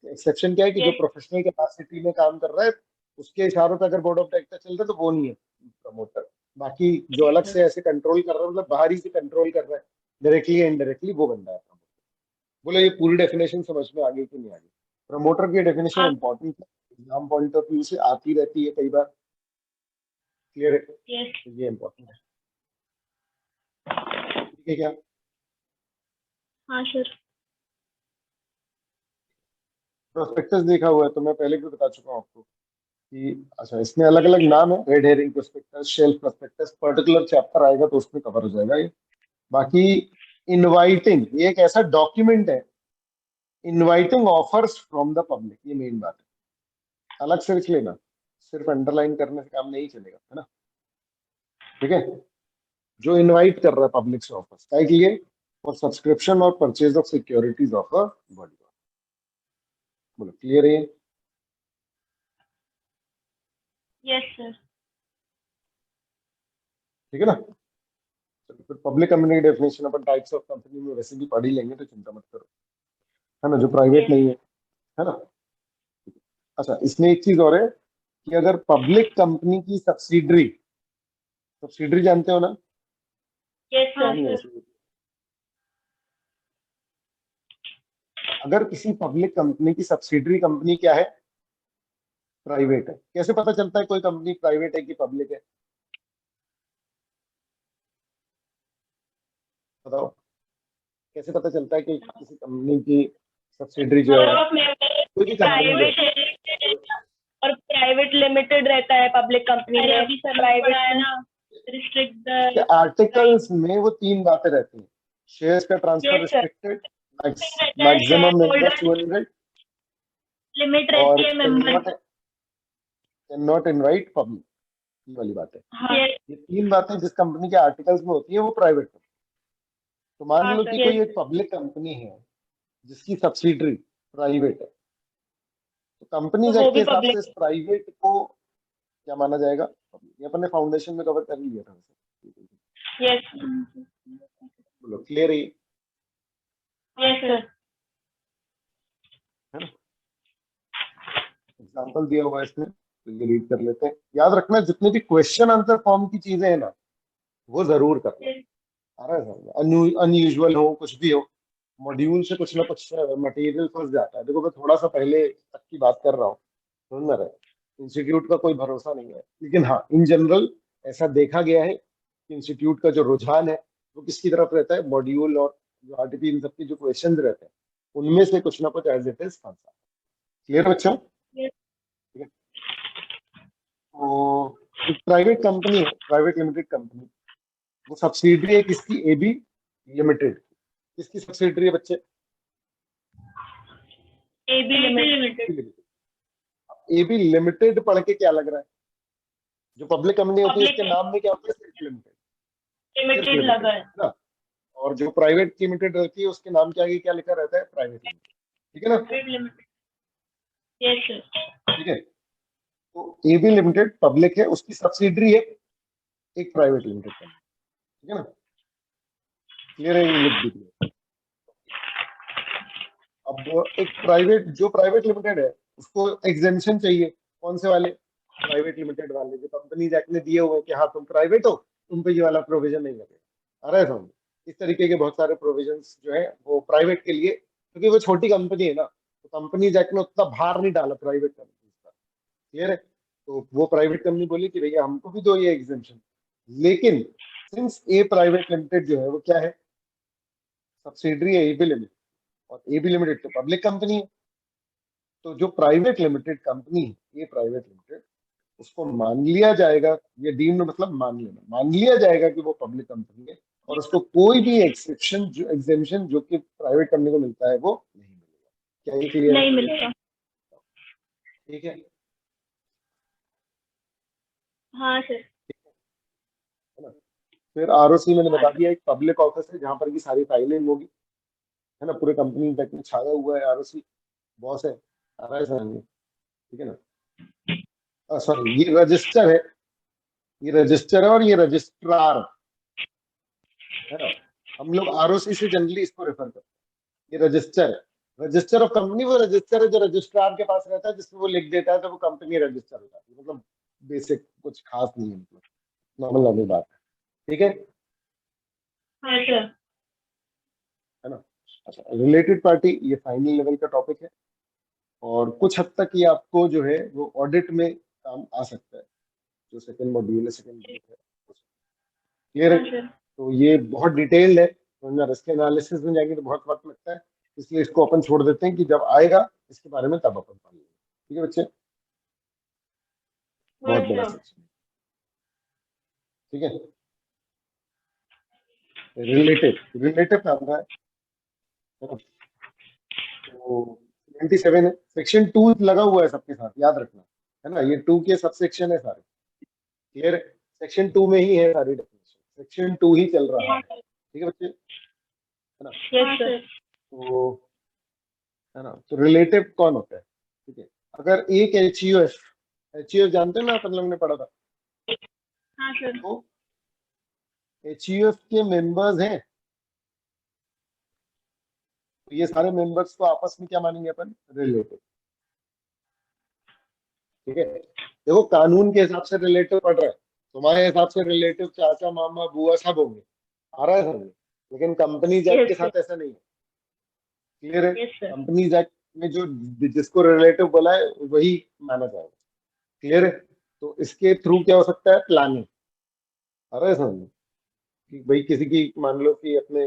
एक्सेप्शन क्या है कि जो यस। प्रोफेशनल कैपेसिटी में काम कर रहा है, उसके इशारों पर अगर बोर्ड ऑफ डायरेक्टर चल रहा है तो वो नहीं है प्रमोटर। बाकी जो अलग से ऐसे कंट्रोल कर रहा है, मतलब बाहरी से कंट्रोल कर रहा है डायरेक्टली या इनडायरेक्टली, वो बंदा है प्रमोटर। बोलो ये पूरी डेफिनेशन समझ में आ गई कि नहीं आ गई? प्रमोटर की डेफिनेशन हाँ। इंपॉर्टेंट है, एग्जाम पॉइंट ऑफ व्यू से आती रहती है कई बार। क्लियर है? यस। तो ये इंपॉर्टेंट है, ठीक है क्या? हाँ सर। प्रोस्पेक्टस देखा हुआ है तो मैं पहले भी बता चुका हूँ आपको कि अच्छा, इसमें अलग अलग नाम है, red herring prospectus, shelf prospectus, particular chapter आएगा तो उसमें कवर हो जाएगा ये। बाकी इनवाइटिंग, ये एक ऐसा डॉक्यूमेंट है, inviting offers from the public, ये मेन बात है, अलग से लिख लेना, सिर्फ अंडरलाइन करने से काम नहीं चलेगा, है ना? ठीक है, जो इनवाइट कर रहा है पब्लिक से ऑफर्स क्या के लिए? फॉर सब्सक्रिप्शन और purchase of securities of a body. बोलो क्लियर है? Yes sir. ठीक है ना? चलो, फिर पब्लिक कंपनी की definition upon types of company में वैसे भी पढ़ ही लेंगे, तो चिंता मत करो, है ना, जो प्राइवेट नहीं है ना? अच्छा, इसमें एक चीज और है कि अगर पब्लिक कंपनी की सब्सिडरी, सब्सिडरी जानते हो ना? यस नहीं सर। ऐसे, अगर किसी पब्लिक कंपनी की सब्सिडरी कंपनी क्या है? प्राइवेट है। कैसे पता चलता है कोई कंपनी प्राइवेट है कि पब्लिक है? बताओ, कैसे पता चलता है कि किसी कंपनी की सब्सिडरी जो है, कोई भी कंपनी जो प्राइवेट है, और प्राइवेट लिमिटेड रहता है पब्लिक कंपनी में। अभी सर प्राइवेट है ना, रिस्ट्रिक्ट इसके द। आर्टिकल्स में वो तीन बातें रहती हैं: शेयर्स का ट्रांसफर यस सर। रिस्ट्रिक्टेड, रहता है share maximum members holder, 200, limit और रहती है member. Can not invite public, ये वाली बात है। हाँ। ये तीन बातें जिस कंपनी के आर्टिकल्स में होती है वो प्राइवेट है। तो मान हाँ लो कि सर। कोई एक पब्लिक कंपनी है जिसकी सब्सिडरी प्राइवेट है, तो तो कंपनीज वो एक्ट के भी हिसाब से पब्लिक। इस प्राइवेट को क्या माना जाएगा? Public। ये अपन ने फाउंडेशन में कवर कर लिया था वैसे। यस। बोलो क्लियर है? Yes sir. है ना? एग्जाम्पल दिया हुआ है इसमें, तो ये रीड कर लेते हैं। याद रखना, जितने भी क्वेश्चन आंसर फॉर्म की चीजें हैं ना, वो जरूर करना। आ रहा है, अनयूजुअल हो कुछ भी हो, मॉड्यूल से कुछ ना कुछ मटेरियल फंस जाता है। देखो मैं थोड़ा सा पहले तक की बात कर रहा हूँ, समझ में रहे, इंस्टीट्यूट का कोई भरोसा नहीं है, लेकिन हाँ इन जनरल ऐसा देखा गया है कि इंस्टीट्यूट का जो रुझान है वो किसकी तरफ रहता है? मॉड्यूल और जो आरटीपी, इन सबके जो क्वेश्चन रहते हैं उनमें से कुछ ना कुछ एज इट इज फंसा। क्लियर बच्चा? ठीक है। तो एक प्राइवेट कंपनी है, प्राइवेट लिमिटेड कंपनी, वो सब्सिडरी है किसकी? AB limited. किसकी सब्सिडरी है बच्चे? AB limited. एबी लिमिटेड पढ़ के क्या लग रहा है? जो पब्लिक कंपनी होती है उसके पब्लिक। नाम में क्या होता है? Self limited. लिमिटेड लगा है ना। और जो प्राइवेट लिमिटेड रहती है उसके नाम के आगे क्या लिखा रहता है? Private limited. ठीक है ना? Private limited. Yes sir. ठीक है। तो एबी लिमिटेड पब्लिक है, उसकी सब्सिडरी है एक प्राइवेट लिमिटेड कंपनी। ठीक है ना? क्लियर है? ये लिख दीजिए। अब एक प्राइवेट, जो प्राइवेट लिमिटेड है उसको एग्जेम्पशन चाहिए। कौन से वाले? प्राइवेट लिमिटेड वाले जो कंपनीज एक्ट में दिए हुए हैं कि हाँ तुम प्राइवेट हो, तुम पे ये वाला प्रोविजन नहीं लगेगा। आ रहा है समझ? इस तरीके के बहुत सारे प्रोविजंस जो है वो प्राइवेट के लिए, क्योंकि वो छोटी कंपनी है ना, तो कंपनीज एक्ट में उतना भार नहीं डाला प्राइवेट कंपनी पर। क्लियर है? तो वो प्राइवेट कंपनी बोली कि भैया हमको भी दो ये एग्जेम्पशन। लेकिन सिंस ए प्राइवेट लिमिटेड जो है वो क्या है? सब्सिडरी है एबी लिमिटेड, और एबी लिमिटेड तो पब्लिक कंपनी है। तो जो प्राइवेट लिमिटेड कंपनी है, ये प्राइवेट लिमिटेड, उसको मान लिया जाएगा, ये डीम्ड मतलब मान लेना, मान लिया जाएगा कि वो पब्लिक कंपनी है, और उसको कोई भी एक्सेप्शन जो एग्जेम्पशन जो कि प्राइवेट कंपनी को मिलता है वो नहीं मिलेगा। क्या ये क्लियर? नहीं मिलता। ठीक है। हाँ सर। है ना? फिर आरओसी मैंने बता दिया, एक पब्लिक ऑफिस है जहां पर की सारी फाइलिंग होगी। है ना? पूरे कंपनी तक में छाया हुआ है आरओसी, बॉस है। आ रहा है समझ में? ठीक है ना? सॉरी, ये रजिस्टर है, ये रजिस्टर है और ये रजिस्ट्रार है ना। हम लोग आरओसी से जनरली इसको रेफर करते हैं। ये रजिस्टर है, रजिस्टर ऑफ कंपनी वो रजिस्टर है जो रजिस्ट्रार के पास रहता है, जिसमें वो लिख देता है तो वो कंपनी रजिस्टर हो जाती है। मतलब बेसिक कुछ खास नहीं है, मतलब नॉर्मल नॉर्मल बात है। ठीक है? हाँ सर। है ना? अच्छा, रिलेटेड पार्टी ये फाइनल लेवल का टॉपिक है, और कुछ हद तक ये आपको जो है वो ऑडिट में काम आ सकता है। जो सेकंड मॉड्यूल है, सेकंड बुक है। क्लियर है? हाँ सर। तो ये बहुत डिटेल्ड है, तो रिस्क एनालिसिस में जाएंगे तो बहुत वक्त लगता है, इसलिए इसको अपन छोड़ देते हैं कि जब आएगा इसके बारे में तब अपन पढ़ लेंगे। ठीक है बच्चे? बहुत बड़ा सेक्शन। ठीक है। रिलेटिव, रिलेटिव नाम का है ना? तो 27 है, सेक्शन 2 लगा हुआ है सबके साथ, याद रखना। है ना? ये 2 के सब सेक्शन है सारे। क्लियर है? सेक्शन 2 में ही है सारी डेफिनेशन, सेक्शन 2 ही चल रहा है। ठीक है बच्चे? है ना? Yes sir. तो है ना, तो रिलेटिव कौन होता है? ठीक है। अगर एक एचयूएफ, एचयूएफ जानते हैं ना, अपन लोग ने पढ़ा था। हाँ सर। तो एचयूएफ के मेंबर्स हैं, तो ये सारे मेंबर्स को आपस में क्या मानेंगे अपन? रिलेटिव। ठीक है? देखो कानून के हिसाब से रिलेटिव पढ़ रहे हैं, तुम्हारे हिसाब से रिलेटिव चाचा मामा बुआ सब होंगे। आ रहा है समझ? लेकिन कंपनीज एक्ट के यस सर। साथ ऐसा नहीं है। क्लियर है? Yes sir. कंपनीज एक्ट में जो जिसको रिलेटिव बोला है वही माना जाएगा। क्लियर है? तो इसके थ्रू क्या हो सकता है? प्लानिंग। आ रहा है समझ? कि भाई किसी की मान लो कि अपने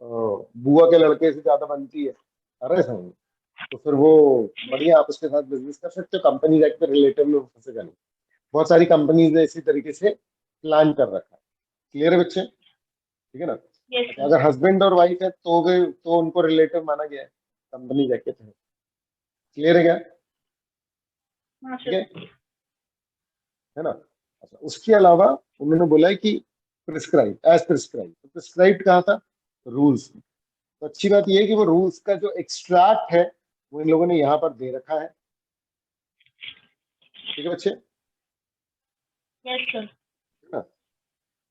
बुआ के लड़के से ज्यादा बनती है। आ रहा है समझ? तो फिर वो बढ़िया आप उसके साथ बिजनेस कर सकते हो, कंपनी एक्ट पे रिलेटिव में फंसेगा नहीं। बहुत सारी कंपनीज ने इसी तरीके से प्लान कर रखा है। क्लियर है बच्चे? ठीक है ना? यस अच्छा, सर। अगर हस्बैंड और वाइफ है तो वे तो उनको रिलेटिव माना गया है कंपनी एक्ट के तहत। क्लियर है क्या? हाँ ठीक है? सर। है ना? अच्छा, उसके अलावा उन्होंने बोला है कि प्रिस्क्राइब, एज प्रिस्क्राइब। तो प्रिस्क्राइब कहा था? रूल्स। तो अच्छी बात यह है कि वो रूल्स का जो एक्सट्रैक्ट है वो इन लोगों ने यहाँ पर दे रखा है। ठीक है बच्चे? Yes sir. है ना?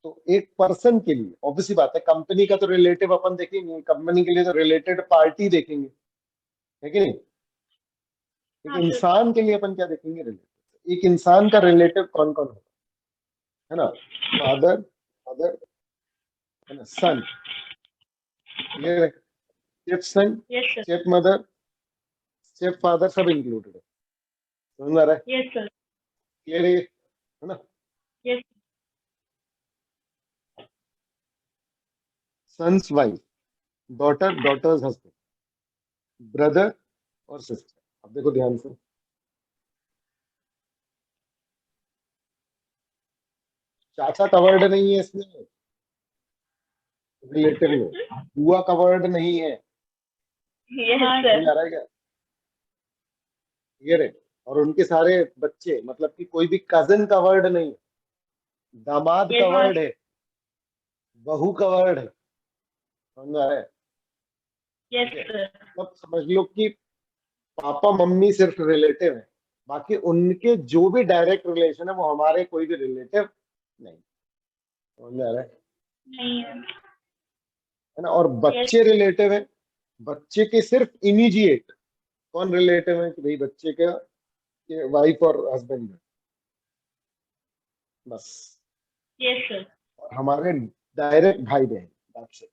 तो एक पर्सन के लिए ऑब्वियसली बात है, कंपनी का तो रिलेटिव अपन देखेंगे, कंपनी के लिए तो रिलेटेड पार्टी देखेंगे, है कि नहीं? एक हाँ सर। इंसान के लिए अपन क्या देखेंगे? रिलेटिव। एक इंसान का रिलेटिव कौन कौन होगा? है ना? फादर, मदर, है ना, सन। क्लियर है? स्टेप सन, yes sir. Step mother, step father सब इंक्लूडेड है। समझ में आ रहा है? Yes sir. क्लियर है ना? Yes. Sons wife, daughter daughters husband, brother और सिस्टर। अब देखो ध्यान से, चाचा कवर्ड नहीं है इसमें, रिलेटिव में बुआ कवर्ड नहीं है। यस समझ सर। आ रहा है क्या? क्लियर है? और उनके सारे बच्चे, मतलब कि कोई भी कजन कवर्ड नहीं है, दामाद यस कवर्ड है। बहू का वर्ड है, समझ में आ रहा है? Yes sir. तब समझ लो कि पापा मम्मी सिर्फ रिलेटिव है, बाकी उनके जो भी डायरेक्ट रिलेशन है वो हमारे कोई भी रिलेटिव नहीं, समझ में आ रहा है? नहीं है। है ना? और बच्चे रिलेटिव है, बच्चे के सिर्फ इमीडिएट कौन रिलेटिव है कि भाई बच्चे के वाइफ और हस्बैंड है, बस। Yes sir. और हमारे डायरेक्ट भाई बहन, that's it।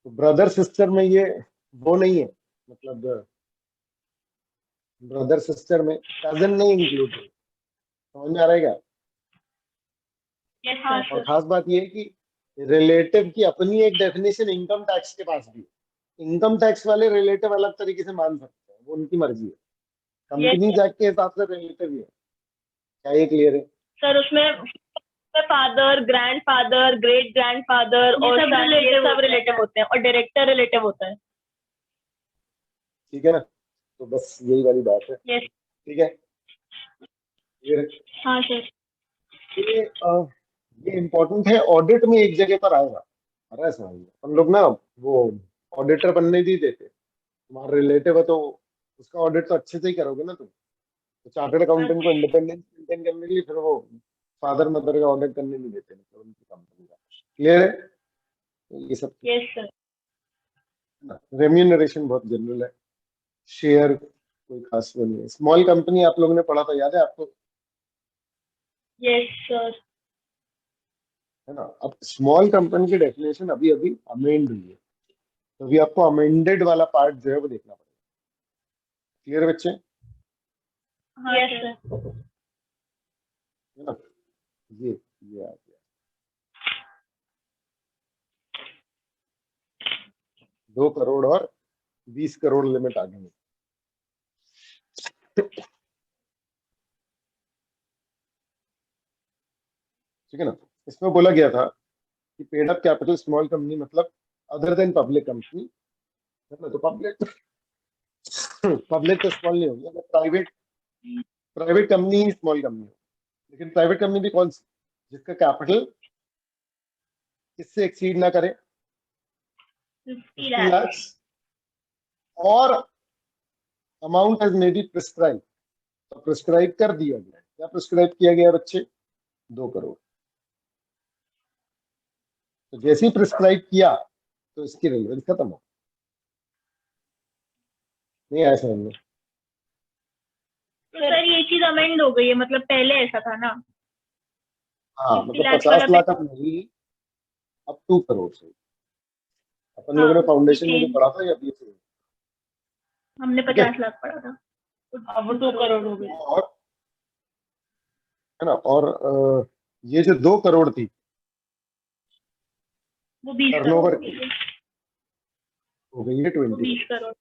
तो ब्रदर सिस्टर में ये वो नहीं है, मतलब ब्रदर सिस्टर में कजन नहीं इंक्लूड है, समझ में आ रहा है क्या? यस और सर। खास बात ये है कि रिलेटिव की अपनी एक डेफिनेशन इनकम टैक्स के पास भी है। इनकम टैक्स वाले रिलेटिव अलग तरीके से मान सकते हैं, वो उनकी मर्जी है। कंपनी यस एक्ट के हिसाब से रिलेटिव ही है। क्या ये क्लियर है? सर। उसमें फादर, ग्रैंडफादर, ग्रेट ग्रैंडफादर और ये सब रिलेटिव होते हैं और डायरेक्टर रिलेटिव होता है। ठीक है ना? तो बस यही वाली बात है। यस। ठीक है, क्लियर है? हाँ सर। ये इम्पोर्टेंट है, ऑडिट में एक जगह पर आएगा। आ रहा है समझ में? हम लोग ना वो ऑडिटर बनने नहीं देते, तुम्हारा रिलेटिव है तो उसका ऑडिट तो अच्छे से ही करोगे ना तुम। तो चार्टर्ड अकाउंटेंट को इंडिपेंडेंस मेंटेन करने के लिए फिर वो फादर मदर का ऑडिट करने नहीं देते, मतलब उनकी कंपनी का। क्लियर है? तो ये सब यस सर। रेम्यूनरेशन बहुत जनरल है, शेयर कोई खास वो नहीं है। स्मॉल कंपनी आप लोगों ने पढ़ा था, याद है आपको? Yes sir. है ना? अब स्मॉल कंपनी की डेफिनेशन अभी अभी अमेंड हुई है, तो अभी आपको अमेंडेड वाला पार्ट जो है वो देखना पड़ेगा। क्लियर बच्चे? Yes sir. है ना? ये आ गया 2 करोड़ और 20 करोड़ लिमिट आ गई। ठीक है ना? इसमें बोला गया था कि paid up capital small company मतलब अदर देन पब्लिक कंपनी, है ना? तो पब्लिक पब्लिक तो स्मॉल नहीं होगी, प्राइवेट प्राइवेट कंपनी ही स्मॉल कंपनी है। लेकिन प्राइवेट कंपनी भी कौन सी? जिसका कैपिटल किससे एक्सीड ना करे 50 50 लाख। lakhs और amount as may be prescribe. तो प्रिस्क्राइब कर दिया गया है। क्या प्रिस्क्राइब किया गया बच्चे? 2 करोड़। तो जैसे ही प्रिस्क्राइब किया तो इसकी रेलेवेंस खत्म हो, नहीं आया समझ में? तो सर ये चीज अमेंड हो गई है, मतलब पहले ऐसा था ना? हाँ, 50 मतलब लाख 50 वाला लाख अब नहीं, अब 2 करोड़ से। अपन लोगों हाँ, ने फाउंडेशन में जो चेंज। पढ़ा था या बीस? हमने ठीक है। 50 लाख पढ़ा था, अब 2 करोड़ हो गए। और है ना? और ये जो 2 करोड़ थी वो 20 करोड़ टर्नओवर हो की, गई। हो गई है वो 20 20 करोड़। करोड़।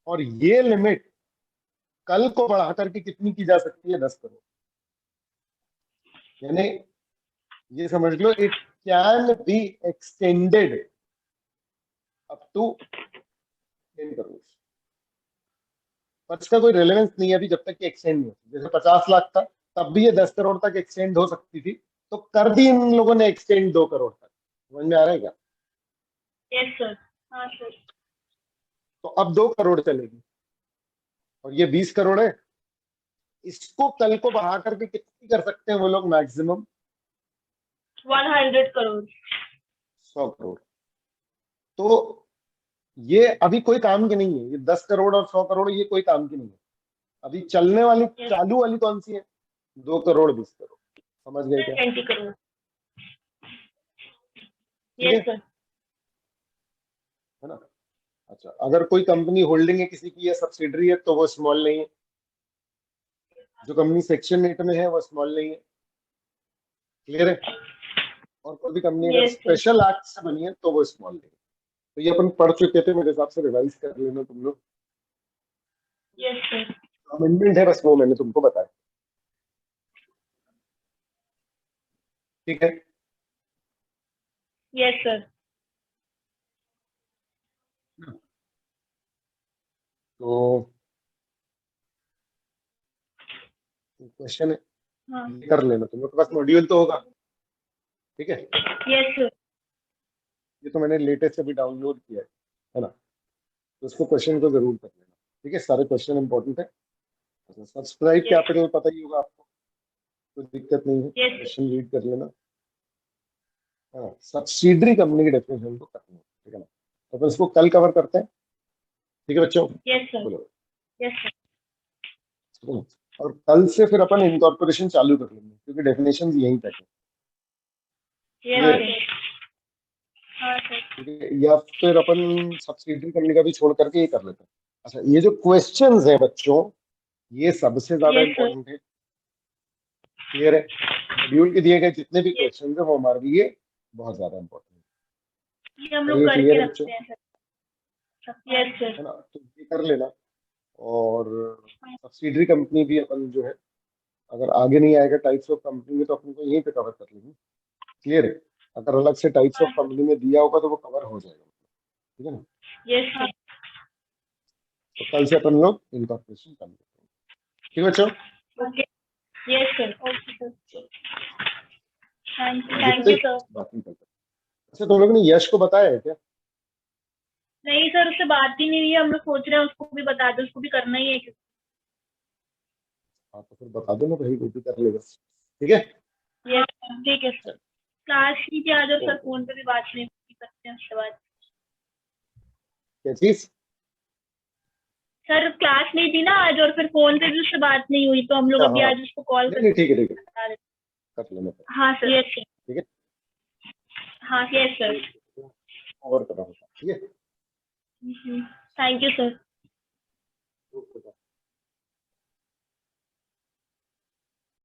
और ये लिमिट कल को बढ़ा करके कितनी की जा सकती है? 10 करोड़। यानी ये समझ लो it can be extended up to 10 crore. पर इसका कोई रेलेवेंस नहीं है अभी, जब तक कि एक्सटेंड नहीं होती। जैसे 50 लाख था तब भी ये 10 करोड़ तक एक्सटेंड हो सकती थी, तो कर दी इन लोगों ने एक्सटेंड 2 करोड़ तक। समझ में आ रहा है क्या? Yes sir. हाँ सर। तो अब 2 करोड़ चलेगी और ये 20 करोड़ है। इसको कल को बढ़ा करके कितनी कर सकते हैं वो लोग? मैक्सिमम 100 करोड़। 100 करोड़। तो ये अभी कोई काम की नहीं है, ये 10 करोड़ और 100 करोड़ ये कोई काम की नहीं है। अभी चलने वाली यस चालू वाली कौन सी है? 2 करोड़ 20 करोड़। समझ गए क्या? 20 करोड़। ठीक यस है सर। है ना? अच्छा, अगर कोई कंपनी होल्डिंग है किसी की या सब्सिडरी है तो वो स्मॉल नहीं है। जो कंपनी सेक्शन 8 में है वो स्मॉल नहीं है। क्लियर है? और कोई भी कंपनी अगर यस सर। स्पेशल एक्ट से बनी है तो वो स्मॉल नहीं है। तो ये अपन पढ़ चुके थे, मेरे हिसाब से रिवाइज कर लेना तुम लोग। Yes sir. अमेंडमेंट है बस, वो मैंने तुमको बताया। ठीक है? Yes sir. तो क्वेश्चन है हाँ ये कर लेना, तुम्हारे पास मॉड्यूल तो होगा, ठीक है। Yes sir. ये तो मैंने लेटेस्ट अभी डाउनलोड किया है ना, तो उसको क्वेश्चन को जरूर कर लेना, ठीक है। सारे क्वेश्चन इंपॉर्टेंट है। Subscribe Yes. कैपिटल पता ही होगा आपको, कोई दिक्कत नहीं है, Yes. क्वेश्चन रीड कर लेना। हाँ, सब्सिडरी कंपनी की डेफिनेशन को करना है, ठीक है ना। तो अपन इसको कल कवर करते हैं, ठीक है बच्चों। Yes sir. बोलो। Yes sir. ठीक है? और कल से फिर अपन इनकॉर्पोरेशन चालू कर लेंगे, क्योंकि डेफिनेशन यहीं तक है, यस सर। हाँ सर। ठीक है। या फिर अपन सब्सिडरी कंपनी का भी छोड़ करके ये कर लेते हैं। अच्छा, ये जो क्वेश्चंस है बच्चों, ये सबसे ज्यादा Yes, sir. इंपॉर्टेंट है, क्लियर है। मॉड्यूल के दिए गए जितने भी Yes. क्वेश्चन है वो हमारे लिए बहुत ज्यादा इंपॉर्टेंट है। ये हम तो लोग ये करके क्लियर है रखते बच्चों, हैं सर। Yes sir. है ना, तो ये कर लेना। और सब्सिडरी कंपनी भी अपन जो है, अगर आगे नहीं आएगा टाइप्स ऑफ कंपनी में, तो अपन को यहीं पे कवर कर लेंगे, क्लियर है। अगर अलग से टाइप्स ऑफ कंपनी में दिया होगा तो वो कवर हो जाएगा, ठीक है ना। Yes sir. तो कल से अपन लोग इनकॉर्पोरेशन कर लेते हैं, ठीक है बच्चों। Okay. Yes sir. Okay sir. Thank जितने यू सर। बात नहीं करते। अच्छा, तुम लोगों ने यश को बताया है क्या? नहीं सर, उससे बात ही नहीं हुई है। हम लोग सोच रहे हैं उसको भी बता दो, उसको भी करना ही है। हाँ, तो फिर बता दो ना भाई, वो भी कर लेगा, ठीक है। यस सर, ठीक है सर। क्लास लीजिए आज, और सर फोन पे भी बात नहीं करते हैं उसके बाद। क्या चीज? सर क्लास नहीं थी ना आज, और फिर फोन पे भी उससे बात नहीं हुई, तो हम लोग अभी हाँ, आज उसको कॉल नहीं नहीं, ठीक है ठीक है, बता देते कर लेना फिर, हैं। हाँ सर। Yes sir. ठीक है। हाँ यस सर। और करना होगा, ठीक है। Thank you sir.